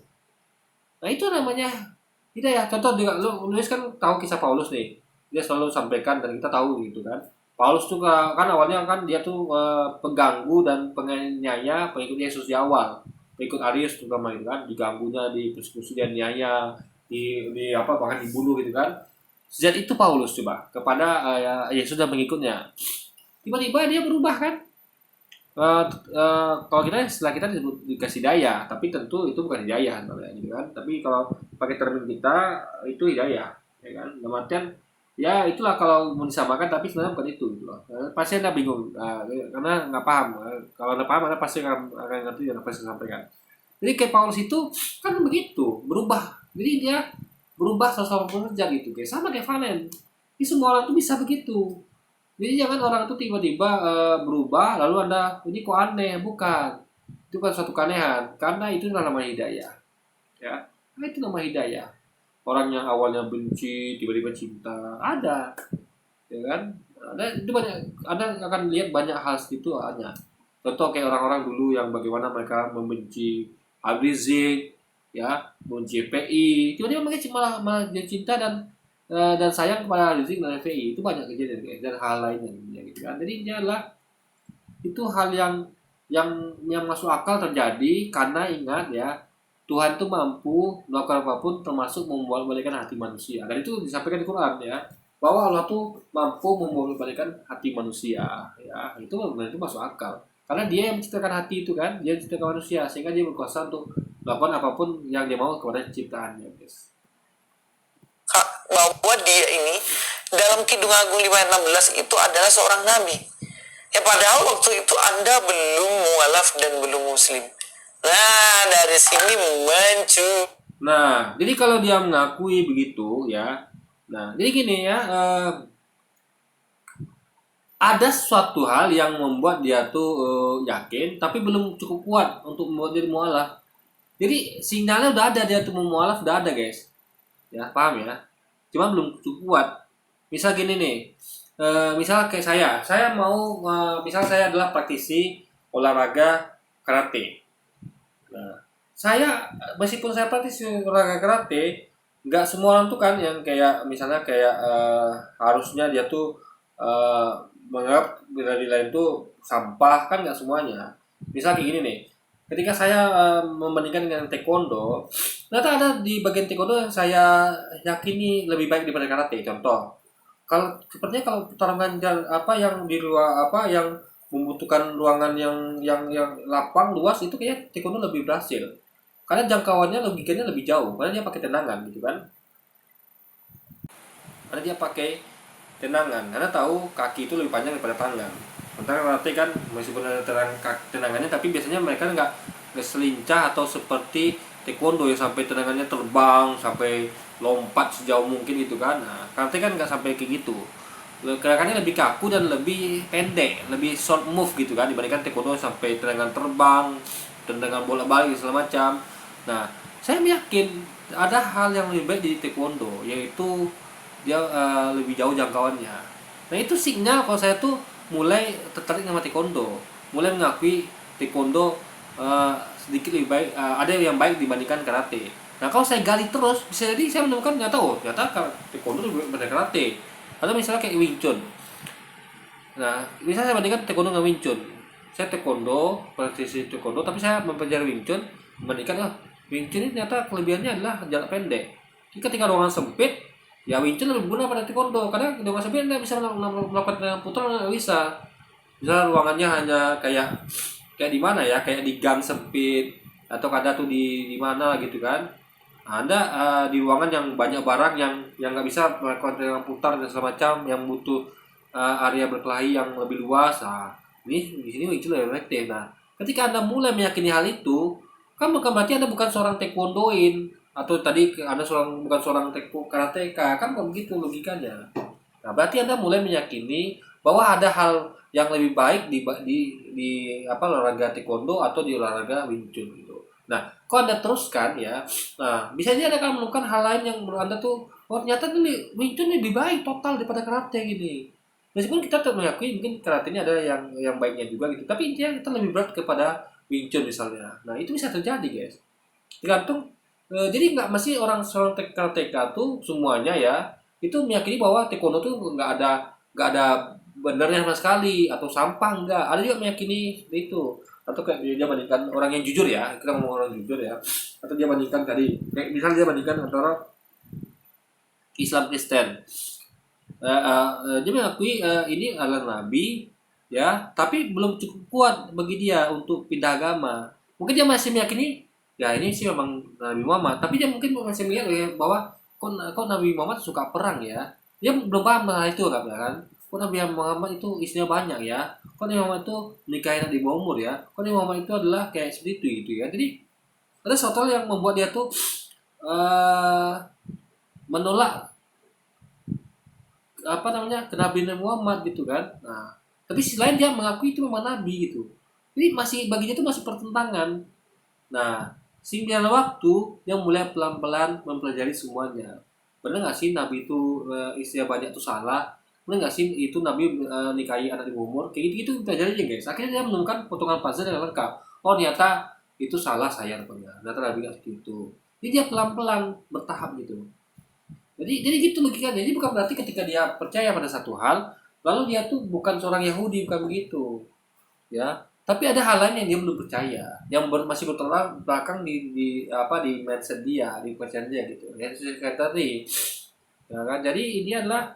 Nah itu namanya hidayah. Contoh juga lu nulis kan tahu kisah Paulus nih, dia selalu sampaikan dan kita tahu gitu kan. Paulus tuh kan awalnya kan dia tuh pengganggu dan penganiaya pengikut Yesus di awal, pengikut Arius terutama gitu kan, diganggunya, di persekusi dan niaya, di apa bahkan dibunuh gitu kan. Sejak itu Paulus coba kepada Yesus dan pengikutnya, tiba-tiba dia berubah kan. Kalau kita setelah kita disebut dikasih daya, tapi tentu itu bukan hidayah namanya gitu kan. Tapi kalau pakai termin kita itu hidayah, ya kan. Dalam artian ya itulah kalau mau disamakan, tapi sebenarnya bukan itu gitu loh. Pasti anda bingung karena nggak paham. Kalau anda paham anda pasti akan ngerti yang apa yang saya sampaikan. Jadi kayak Paulus itu kan begitu berubah. Jadi dia berubah 180 derajat gitu, kayak sama kayak Valen. Ini semua orang tuh bisa begitu. Jadi jangan orang itu tiba-tiba berubah lalu anda ini kok aneh, bukan. Itu kan suatu keanehan, karena itu namanya hidayah. Ya, karena itu nama hidayah. Orang yang awalnya benci tiba-tiba cinta, ada, ya kan? Ada itu banyak, Anda akan lihat banyak hal seperti itu hanya. Contoh kayak orang-orang dulu yang bagaimana mereka membenci Habib Rizik, ya, membenci FPI, tiba-tiba mereka malah jadi cinta dan sayang kepada Rizik dan FPI. Itu banyak kejadian guys, dan hal lainnya gitu kan. Jadi ini adalah itu hal yang masuk akal terjadi karena ingat ya, Tuhan itu mampu melakukan apapun termasuk membolak-balikan hati manusia. Dan itu disampaikan di Quran ya, bahwa Allah tuh mampu membolak-balikan hati manusia ya. Itu benar, itu masuk akal. Karena dia yang menciptakan hati itu kan, dia menciptakan manusia sehingga dia berkuasa untuk melakukan apapun yang dia mau kepada ciptaannya guys. Bahwa dia ini dalam Kidung Agung 5:16 itu adalah seorang nabi. Ya padahal waktu itu Anda belum mualaf dan belum muslim. Nah, dari sini Nah, jadi kalau dia mengakui begitu ya. Nah, jadi gini ya, ada suatu hal yang membuat dia tuh yakin tapi belum cukup kuat untuk membuat dia mualaf. Jadi sinyalnya udah ada, dia tuh mau mualaf udah ada guys. Ya, paham ya? Cuma belum cukup kuat. Misal gini nih, misal kayak saya mau, misal saya adalah praktisi olahraga karate. Nah, saya meskipun saya praktisi olahraga karate, nggak semua orang tuh kan yang kayak misalnya kayak harusnya dia tuh eh, menganggap bela diri lain tuh sampah, kan nggak semuanya. Misal kayak gini nih, ketika saya membandingkan dengan taekwondo, ternyata ada di bagian taekwondo yang saya yakini lebih baik daripada karate. Contoh, kalau sepertinya kalau pertarungan apa yang di luar apa yang membutuhkan ruangan yang lapang luas itu kayaknya taekwondo lebih berhasil. Karena jangkauannya logikanya lebih jauh, karena dia pakai tendangan gitu kan. Karena dia pakai tendangan, karena tahu kaki itu lebih panjang daripada tangan. Sementara karate kan meskipun ada tendangannya, tapi biasanya mereka nggak selincah atau seperti taekwondo yang sampai tendangannya terbang sampai lompat sejauh mungkin gitu kan. Nah, karate kan nggak sampai kayak gitu. Gerakannya lebih kaku dan lebih pendek, lebih short move gitu kan, dibandingkan taekwondo sampai tendangan terbang, tendangan bola balik segala macam. Nah, saya yakin ada hal yang lebih baik di taekwondo, yaitu dia lebih jauh jangkauannya. Nah itu sinyal kalau saya tuh mulai tertarik sama taekwondo, mulai mengakui taekwondo sedikit lebih baik, ada yang baik dibandingkan karate. Nah kalau saya gali terus, bisa jadi saya menemukan ternyata taekwondo lebih baik daripada karate. Atau misalnya kayak Wing Chun. Nah misalnya saya bandingkan taekwondo dengan Wing Chun. Saya taekwondo, praktisi taekwondo, tapi saya mempelajari Wing Chun. Membandingkan Wing Chun ini ternyata kelebihannya adalah jarak pendek. Jadi ketika ruangan sempit, ya Wing Chun lebih guna pada taekwondo, karena di ruangan sempit Anda bisa melakukan tendangan putar, nggak bisa. Misalnya ruangannya hanya kayak di mana ya, kayak di gang sempit atau kada tuh di mana gitu kan. Nah, Anda di ruangan yang banyak barang yang nggak bisa melakukan tendangan putar dan segala macam, yang butuh area berkelahi yang lebih luas. Nah, ini di sini Wing Chun lebih efektif. Nah, ketika Anda mulai meyakini hal itu, kan bukan berarti Anda bukan seorang taekwondoin, atau tadi Anda bukan seorang karateka, kan bukan begitu logikanya. Nah, berarti Anda mulai meyakini bahwa ada hal yang lebih baik di apa olahraga taekwondo atau di olahraga Wing Chun gitu. Nah, kalau Anda teruskan ya, nah bisa jadi Anda akan menemukan hal lain yang menurut Anda tuh oh ternyata ini Wing Chun lebih baik total daripada karate gini. Meskipun kita tetap mengakui mungkin karate ini ada yang baiknya juga gitu, tapi intinya kita lebih berat kepada Wing Chun misalnya. Nah itu bisa terjadi guys. Tergantung. Jadi nggak mesti seorang karateka tuh semuanya ya itu meyakini bahwa taekwondo tuh nggak ada benernya sama sekali atau sampah enggak. Ada juga meyakini seperti itu. Atau kayak dia bandingkan orang yang jujur ya, kita ngomong orang jujur ya. Atau dia bandingkan tadi, kayak misalnya dia bandingkan antara Islam Kristen. Dia mengakui ini adalah nabi ya, tapi belum cukup kuat bagi dia untuk pindah agama. Mungkin dia masih meyakini ya ini sih memang Nabi Muhammad, tapi dia mungkin masih melihat ya, bahwa kok Nabi Muhammad suka perang ya. Dia belum paham hal itu kan. Kok Nabi Muhammad itu istrinya banyak ya. Kok Nabi Muhammad itu nikahin di bawah umur ya. Kok Nabi Muhammad itu adalah kayak seperti itu gitu ya. Jadi ada suatu hal yang membuat dia tuh menolak kenabian Muhammad gitu kan. Nah, tapi sisi lain dia mengakui itu memang nabi gitu. Jadi bagi dia itu masih pertentangan. Nah, sehingga waktu yang mulai pelan-pelan mempelajari semuanya. Benar nggak sih nabi itu istilah banyak itu salah? Benar nggak sih itu nabi nikahi anak di umur? Kayak gitu pelajari aja guys. Akhirnya dia menemukan potongan puzzle yang lengkap. Oh ternyata itu salah saya rupanya. Ternyata nabi nggak seperti itu. Jadi dia pelan-pelan bertahap gitu. Jadi gitu logikanya. Jadi bukan berarti ketika dia percaya pada satu hal, lalu dia tuh bukan seorang Yahudi, bukan begitu. Ya. Tapi ada hal lain yang dia belum percaya, yang masih bertolak belakang di mindset dia, di kepercayaan dia gitu. Ya saya tadi. Ya kan? Jadi ini adalah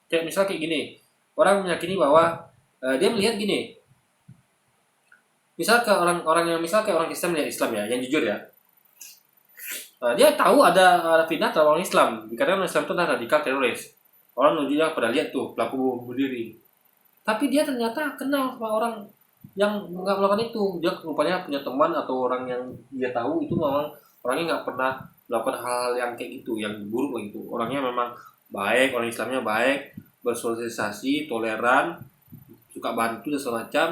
kayak misal kayak gini. Orang meyakini bahwa dia melihat gini. Misal ke orang-orang yang misal kayak orang Kristen melihat Islam ya, yang jujur ya. Dia tahu ada fitnah terhadap orang Islam. Dikatakan orang Islam itu adalah radikal teroris. Orang menunjuknya pada lihat tuh pelaku bunuh diri. Tapi dia ternyata kenal sama orang yang nggak melakukan itu. Dia rupanya punya teman atau orang yang dia tahu itu memang orangnya nggak pernah melakukan hal-hal yang kayak gitu, yang buruk gitu. Orangnya memang baik, orang Islamnya baik, bersosialisasi, toleran, suka bantu dan semacam.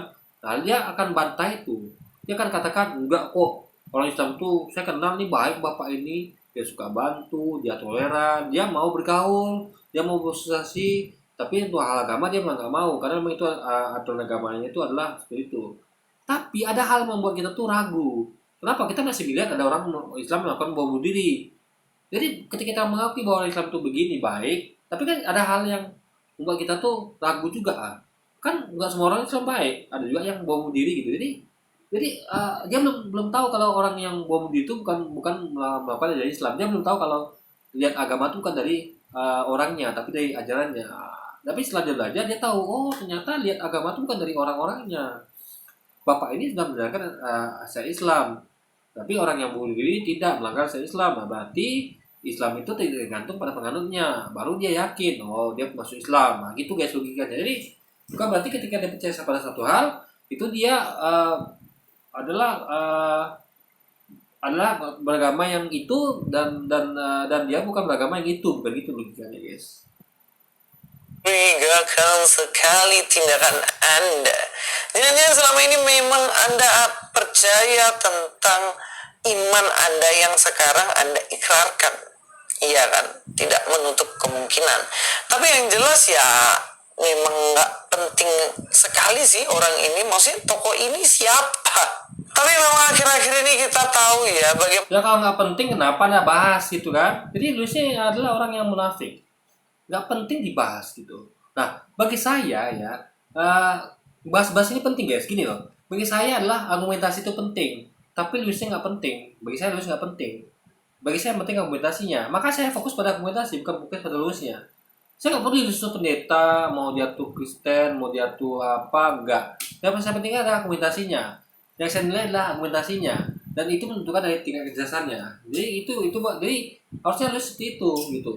Nah dia akan bantai itu. Dia akan katakan enggak kok. Orang Islam tuh saya kenal nih baik bapak ini, dia suka bantu, dia toleran, dia mau bergaul, dia mau bersosialisasi, tapi untuk hal agama dia memang nggak mau karena memang itu aturan agamanya itu adalah seperti itu. Tapi ada hal membuat kita tuh ragu. Kenapa? Kita masih melihat ada orang Islam melakukan bom bunuh diri. Jadi ketika kita mengakui bahwa orang Islam itu begini baik, tapi kan ada hal yang membuat kita tuh ragu juga. Kan nggak semua orang Islam baik, ada juga yang bom bunuh diri gitu. Jadi dia belum tahu kalau orang yang bom bunuh diri itu bukan melakukan dari Islam. Dia belum tahu kalau lihat agama itu bukan dari orangnya, tapi dari ajarannya. Tapi setelah dia belajar, dia tahu, oh ternyata lihat agama itu bukan dari orang-orangnya. Bapak ini sudah menjalankan syariat Islam, tapi orang yang bunuh diri tidak melanggar syariat Islam. Nah, berarti Islam itu tidak tergantung pada penganutnya. Baru dia yakin, oh dia masuk Islam. Nah, gitu guys logikanya. Jadi bukan berarti ketika dia percaya pada satu hal, itu dia adalah beragama yang itu dan dia bukan beragama yang itu, bukan gitu logikanya guys. Mencurigakan sekali tindakan Anda. Jangan-jangan selama ini memang Anda percaya tentang iman Anda yang sekarang Anda ikrarkan. Iya kan? Tidak menutup kemungkinan. Tapi yang jelas ya memang nggak penting sekali sih orang ini. Maksudnya tokoh ini siapa? Tapi memang akhir-akhir ini kita tahu ya bagaimana. Ya kalau nggak penting kenapa Anda bahas gitu kan? Jadi Lucy adalah orang yang munafik. Nggak penting dibahas gitu. Nah, bagi saya ya, bahas-bahas ini penting guys. Gini loh, bagi saya adalah argumentasi itu penting. Tapi Lucy nggak penting. Bagi saya Lucy nggak penting. Bagi saya yang penting argumentasinya. Maka saya fokus pada argumentasi, bukan fokus pada Lucy-nya. Saya nggak perlu disuruh pendeta, mau dia tuh Kristen, mau dia tuh apa, enggak. Yang saya penting adalah argumentasinya. Yang saya nilai adalah argumentasinya. Dan itu menentukan dari tingkat kejelasannya. Jadi jadi harusnya Lucy seperti itu gitu.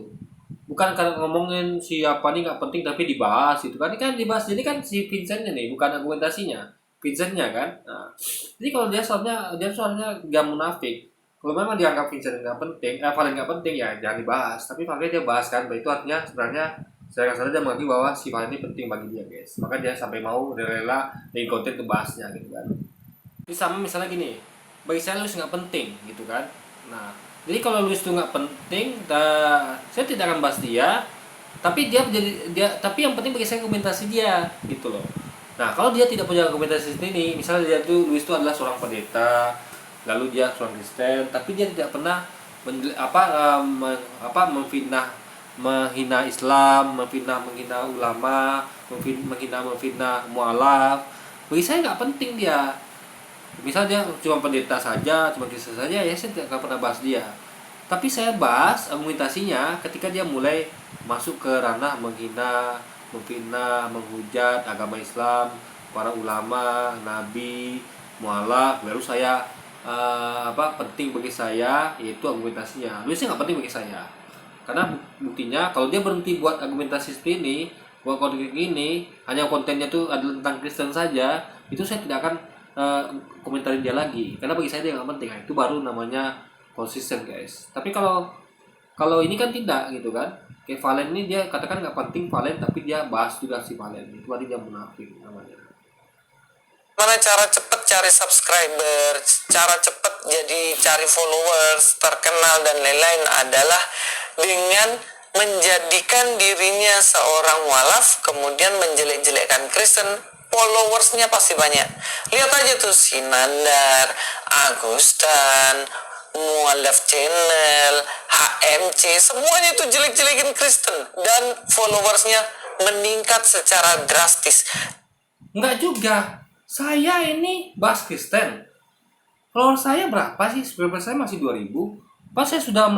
Bukan karena ngomongin siapa nih nggak penting tapi dibahas gitu kan. Ini kan dibahas, jadi kan si Vincentnya nih, bukan argumentasinya. Vincentnya kan. Nah, jadi kalau dia soalnya gak munafik. Kalau memang dianggap Vincent nggak penting, Valen nggak penting ya jangan dibahas. Tapi Valen dia bahas kan, itu artinya sebenarnya saya rasa dia mengakui bahwa si Valen ini penting bagi dia guys. Maka dia sampai mau rela bikin konten untuk bahasnya gitu kan. Ini sama misalnya gini, bagi saya Lucy nggak penting gitu kan. Nah, jadi kalau Luis itu nggak penting, saya tidak akan bahas dia. Tapi tapi yang penting bagi saya argumentasi dia, gitu loh. Nah, kalau dia tidak punya argumentasi ini, misalnya dia tuh Luis itu adalah seorang pendeta, lalu dia seorang Kristen, tapi dia tidak pernah menghina Islam, menghina ulama, menghina mualaf. Bagi saya nggak penting dia. Misal dia cuma pendeta saja, cuma Kristen saja, ya saya tidak akan pernah bahas dia. Tapi saya bahas argumentasinya ketika dia mulai masuk ke ranah memfitnah, menghujat agama Islam, para ulama, nabi, mualaf. Baru saya penting bagi saya yaitu argumentasinya. Luisnya nggak penting bagi saya. Karena buktinya kalau dia berhenti buat argumentasi seperti ini, buat konten ini, hanya kontennya tuh adalah tentang Kristen saja, itu saya tidak akan komentarin dia lagi. Karena bagi saya dia nggak penting. Nah, itu baru namanya konsisten, guys. Tapi kalau ini kan tidak gitu kan. Kayak Valen ini dia katakan nggak penting Valen, tapi dia bahas juga si Valen. Itu berarti dia munafik namanya. Mana cara cepet cari subscriber, cara cepet jadi cari followers, terkenal dan lain-lain adalah dengan menjadikan dirinya seorang mualaf, kemudian menjelek-jelekkan Kristen, followersnya pasti banyak. Lihat aja tuh si Nandar, Agustan, Mualaf Channel, HMC, semuanya itu jelek-jelekin Kristen dan followersnya meningkat secara drastis. Enggak juga. Saya ini bahas Kristen. Follower saya berapa sih? Subscriber saya masih 2000. Pas saya sudah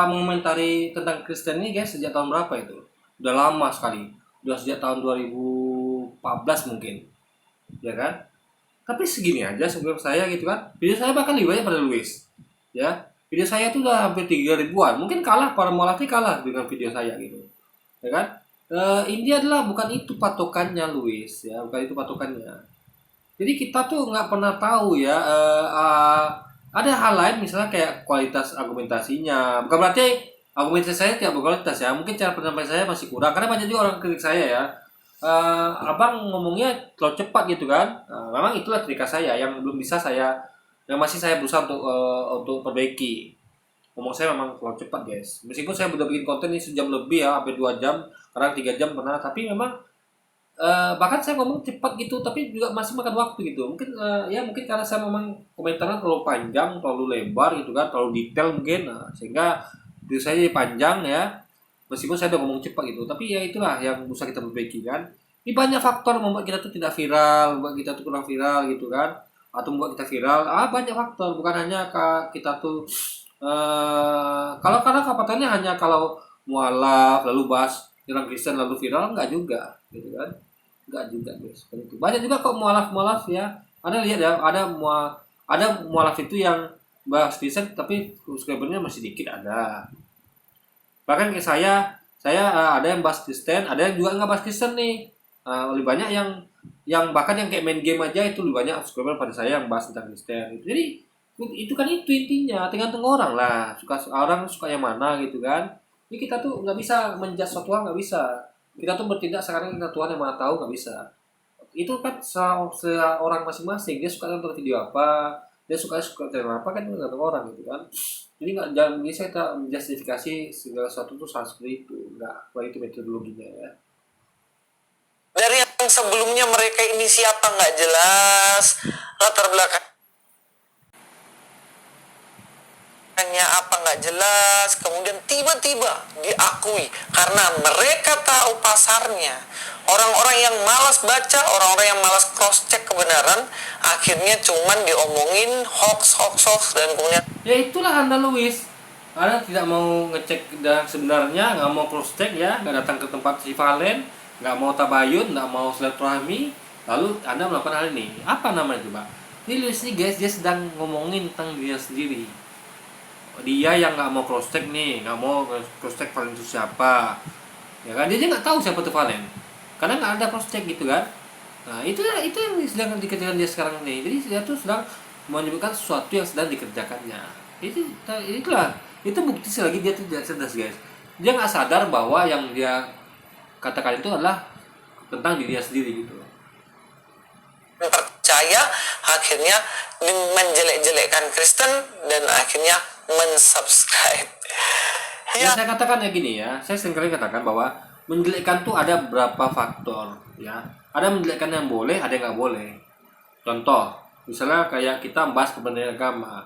mengomentari tentang Kristen ini guys sejak tahun berapa itu? Udah lama sekali. Udah sejak tahun 2014 mungkin. Ya kan? Tapi segini aja subscriber saya gitu kan. Video saya bahkan lebih banyak pada Luis. Ya. Video saya tuh udah hampir 3000-an. Mungkin kalah, para mualafnya kalah dengan video saya gitu. Ya kan? Ini adalah bukan itu patokannya Luis ya, bukan itu patokannya. Jadi kita tuh nggak pernah tahu ya, ada hal lain misalnya kayak kualitas argumentasinya. Bukan berarti argumentasi saya tidak berkualitas ya. Mungkin cara penyampaian saya masih kurang karena banyak juga orang kritik saya ya. Abang ngomongnya terlalu cepat gitu kan. Memang itulah kritik saya yang belum bisa yang masih saya berusaha untuk perbaiki. Ngomong saya memang terlalu cepat guys. Meskipun saya udah bikin konten ini sejam lebih ya, hampir 2 jam, kadang 3 jam pernah. Tapi memang bahkan saya ngomong cepat gitu tapi juga masih makan waktu gitu mungkin mungkin karena saya memang komentarnya terlalu panjang, terlalu lebar gitu kan, terlalu detail mungkin, sehingga video saya jadi panjang ya meskipun saya udah ngomong cepat gitu. Tapi ya itulah yang bisa kita perbaiki kan. Ini banyak faktor membuat kita tuh tidak viral, membuat kita tuh kurang viral gitu kan, atau membuat kita viral. Banyak faktor, bukan hanya kita tuh karena faktornya hanya kalau mualaf lalu bahas tentang Kristen lalu viral, enggak juga gitu kan. Enggak juga guys, seperti itu. Banyak juga kok mualaf ya. Ada lihat ya, ada mualaf itu yang bahas Kristen tapi subscribernya masih dikit ada. Bahkan kayak saya ada yang bahas Kristen, ada yang juga nggak bahas Kristen nih. Lebih banyak yang bahkan yang kayak main game aja itu lebih banyak subscriber pada saya yang bahas tentang Kristen. Jadi itu kan itu intinya, tergantung orang lah. Orang suka yang mana gitu kan. Ini kita tuh nggak bisa menjudge suatu hal, nggak bisa. Kita tuh bertindak sekarang kita Tuhan yang maha tahu, nggak bisa. Itu kan seorang masing-masing, dia suka nonton video apa, dia suka channel apa kan tergantung orang gitu kan. Jadi jangan bisa kita menjustifikasi segala sesuatu tuh salah seperti itu, nggak. Wah itu metodologinya ya. Dari yang sebelumnya mereka ini siapa nggak jelas, latar belakangnya apa nggak jelas, kemudian tiba-tiba diakui karena mereka tahu pasarnya. Orang-orang yang malas baca, orang-orang yang malas cross check kebenaran, akhirnya cuman diomongin hoax dan kemudian Ya itulah Anda Luis. Anda tidak mau ngecek dan sebenarnya, nggak mau cross check ya, nggak datang ke tempat si Valen, nggak mau tabayun, nggak mau silaturahmi, lalu Anda melakukan hal ini. Apa namanya coba? Ini Luis nih guys, dia sedang ngomongin tentang dia sendiri. Dia yang nggak mau cross check nih, nggak mau cross check Valen itu siapa, ya kan? Dia nggak tahu siapa itu Valen, karena nggak ada cross check gitu kan. Nah itu yang sedang dikerjakan dia sekarang nih. Jadi dia tuh sedang menyebutkan sesuatu yang sedang dikerjakannya. Itulah itu bukti sekali lagi dia tuh tidak cerdas guys. Dia nggak sadar bahwa yang dia katakan itu adalah tentang dirinya sendiri gitu. percaya, akhirnya menjelek-jelekkan Kristen dan akhirnya mensubscribe. Ya saya katakan ya gini ya, saya sering kali katakan bahwa menjelekkan tuh ada beberapa faktor ya. Ada menjelekkan yang boleh, ada yang nggak boleh. Contoh, misalnya kayak kita bahas kebenaran agama.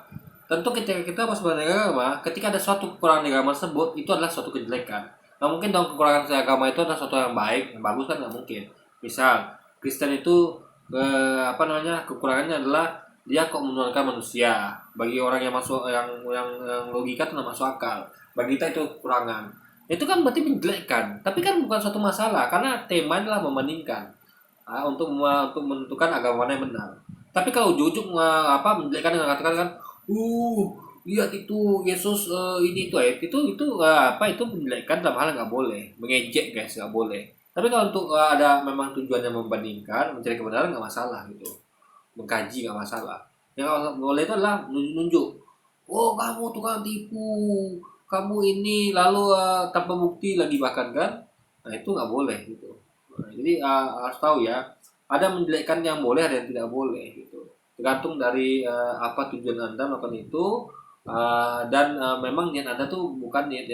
Tentu ketika kita bahas kebenaran agama, ketika ada suatu kekurangan di agama tersebut, itu adalah suatu kejelekan. Nah mungkin dong kekurangan di agama itu adalah suatu yang baik, yang bagus kan nggak mungkin. Misal Kristen itu kekurangannya adalah dia kok menurunkan manusia. Bagi orang yang masuk yang logika itu nggak masuk akal. Bagi kita itu kekurangan. Itu kan berarti menjelekkan. Tapi kan bukan suatu masalah karena tema adalah membandingkan untuk menentukan agama mana yang benar. Tapi kalau ujuk-ujuk menjelekkan dengan katakan kan, lihat itu Yesus ini itu itu menjelekkan dalam hal yang nggak boleh, mengejek guys nggak boleh. Tapi kalau untuk ada memang tujuannya membandingkan, mencari kebenaran nggak masalah gitu, mengkaji nggak masalah. Yang nggak boleh itu adalah nunjuk, oh kamu tukang tipu, kamu ini lalu tanpa bukti lagi bahkan kan, nah itu nggak boleh gitu. Nah, jadi harus tahu ya, ada menjelekkan yang boleh, ada yang tidak boleh gitu. Tergantung dari apa tujuan Anda melakukan itu dan memang niat Anda tuh bukan niat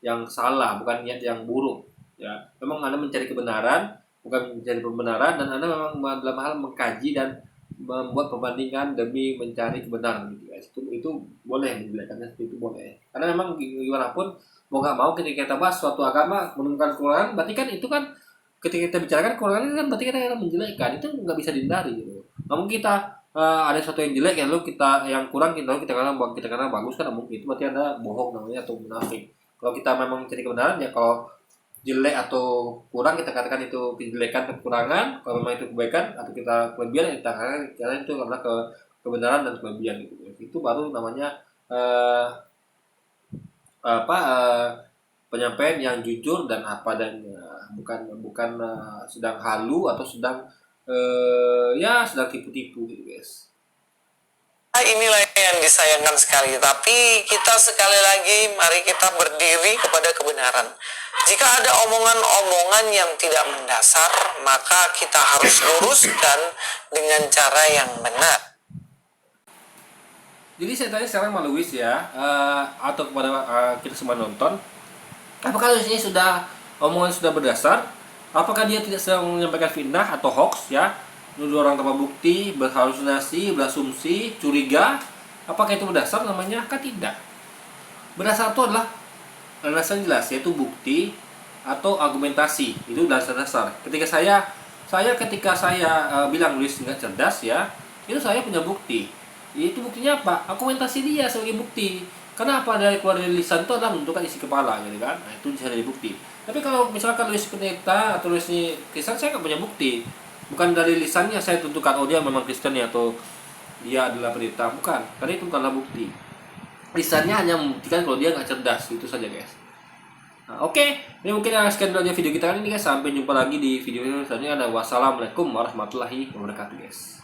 yang salah, bukan niat yang buruk ya. Memang Anda mencari kebenaran, bukan mencari pembenaran, dan Anda memang dalam hal mengkaji dan membuat perbandingan demi mencari kebenaran gitu guys. Itu boleh menjelekkannya seperti itu boleh. Karena memang gimana pun mau nggak mau ketika kita bahas suatu agama menemukan kekurangan, berarti kan itu kan ketika kita bicarakan kekurangan itu kan berarti kita menjelekkan, itu nggak bisa dihindari gitu. Namun kita ada sesuatu yang jelek ya lalu kita yang kurang kita karena bagus kan mungkin itu berarti ada bohong namanya atau munafik. Kalau kita memang mencari kebenaran ya, kalau jelek atau kurang kita katakan itu kejelekan kekurangan, kalau memang itu kebaikan atau kita kelebihan kita katakan itu karena kebenaran dan kelebihan gitu. Itu baru namanya penyampaian yang jujur dan apa adanya, bukan sedang halu atau sedang sedang tipu-tipu gitu guys. Inilah yang disayangkan sekali. Tapi kita sekali lagi mari kita berdiri kepada kebenaran. Jika ada omongan-omongan yang tidak mendasar, maka kita harus luruskan dengan cara yang benar. Jadi saya tanya sekarang sama Luis ya, atau kepada kita semua nonton, apakah Luis ini omongan sudah berdasar? Apakah dia tidak sedang menyampaikan fitnah atau hoax ya? Nuduh orang tanpa bukti, berhalusinasi, berasumsi, curiga? Apakah itu berdasar namanya? Kan tidak. Berdasar itu adalah landasan jelas, yaitu bukti atau argumentasi. Itu dasar-dasar. Ketika saya bilang Luis nggak cerdas ya, itu saya punya bukti. Itu buktinya apa? Argumentasi dia sebagai bukti. Kenapa keluar dari lisan itu adalah menentukan isi kepala gitu kan? Nah, itu bisa jadi bukti. Tapi kalau misalkan Luis pendeta atau Luis Kristen, saya nggak punya bukti. Bukan dari lisannya saya tentukan dia memang Kristen ya atau dia adalah pendeta, bukan. Karena itu bukanlah bukti. Lisannya hanya membuktikan kalau dia nggak cerdas, itu saja guys. Nah, oke. Ini mungkin sekian dulu aja video kita kali ini guys. Sampai jumpa lagi di video selanjutnya. Wassalamualaikum warahmatullahi wabarakatuh guys.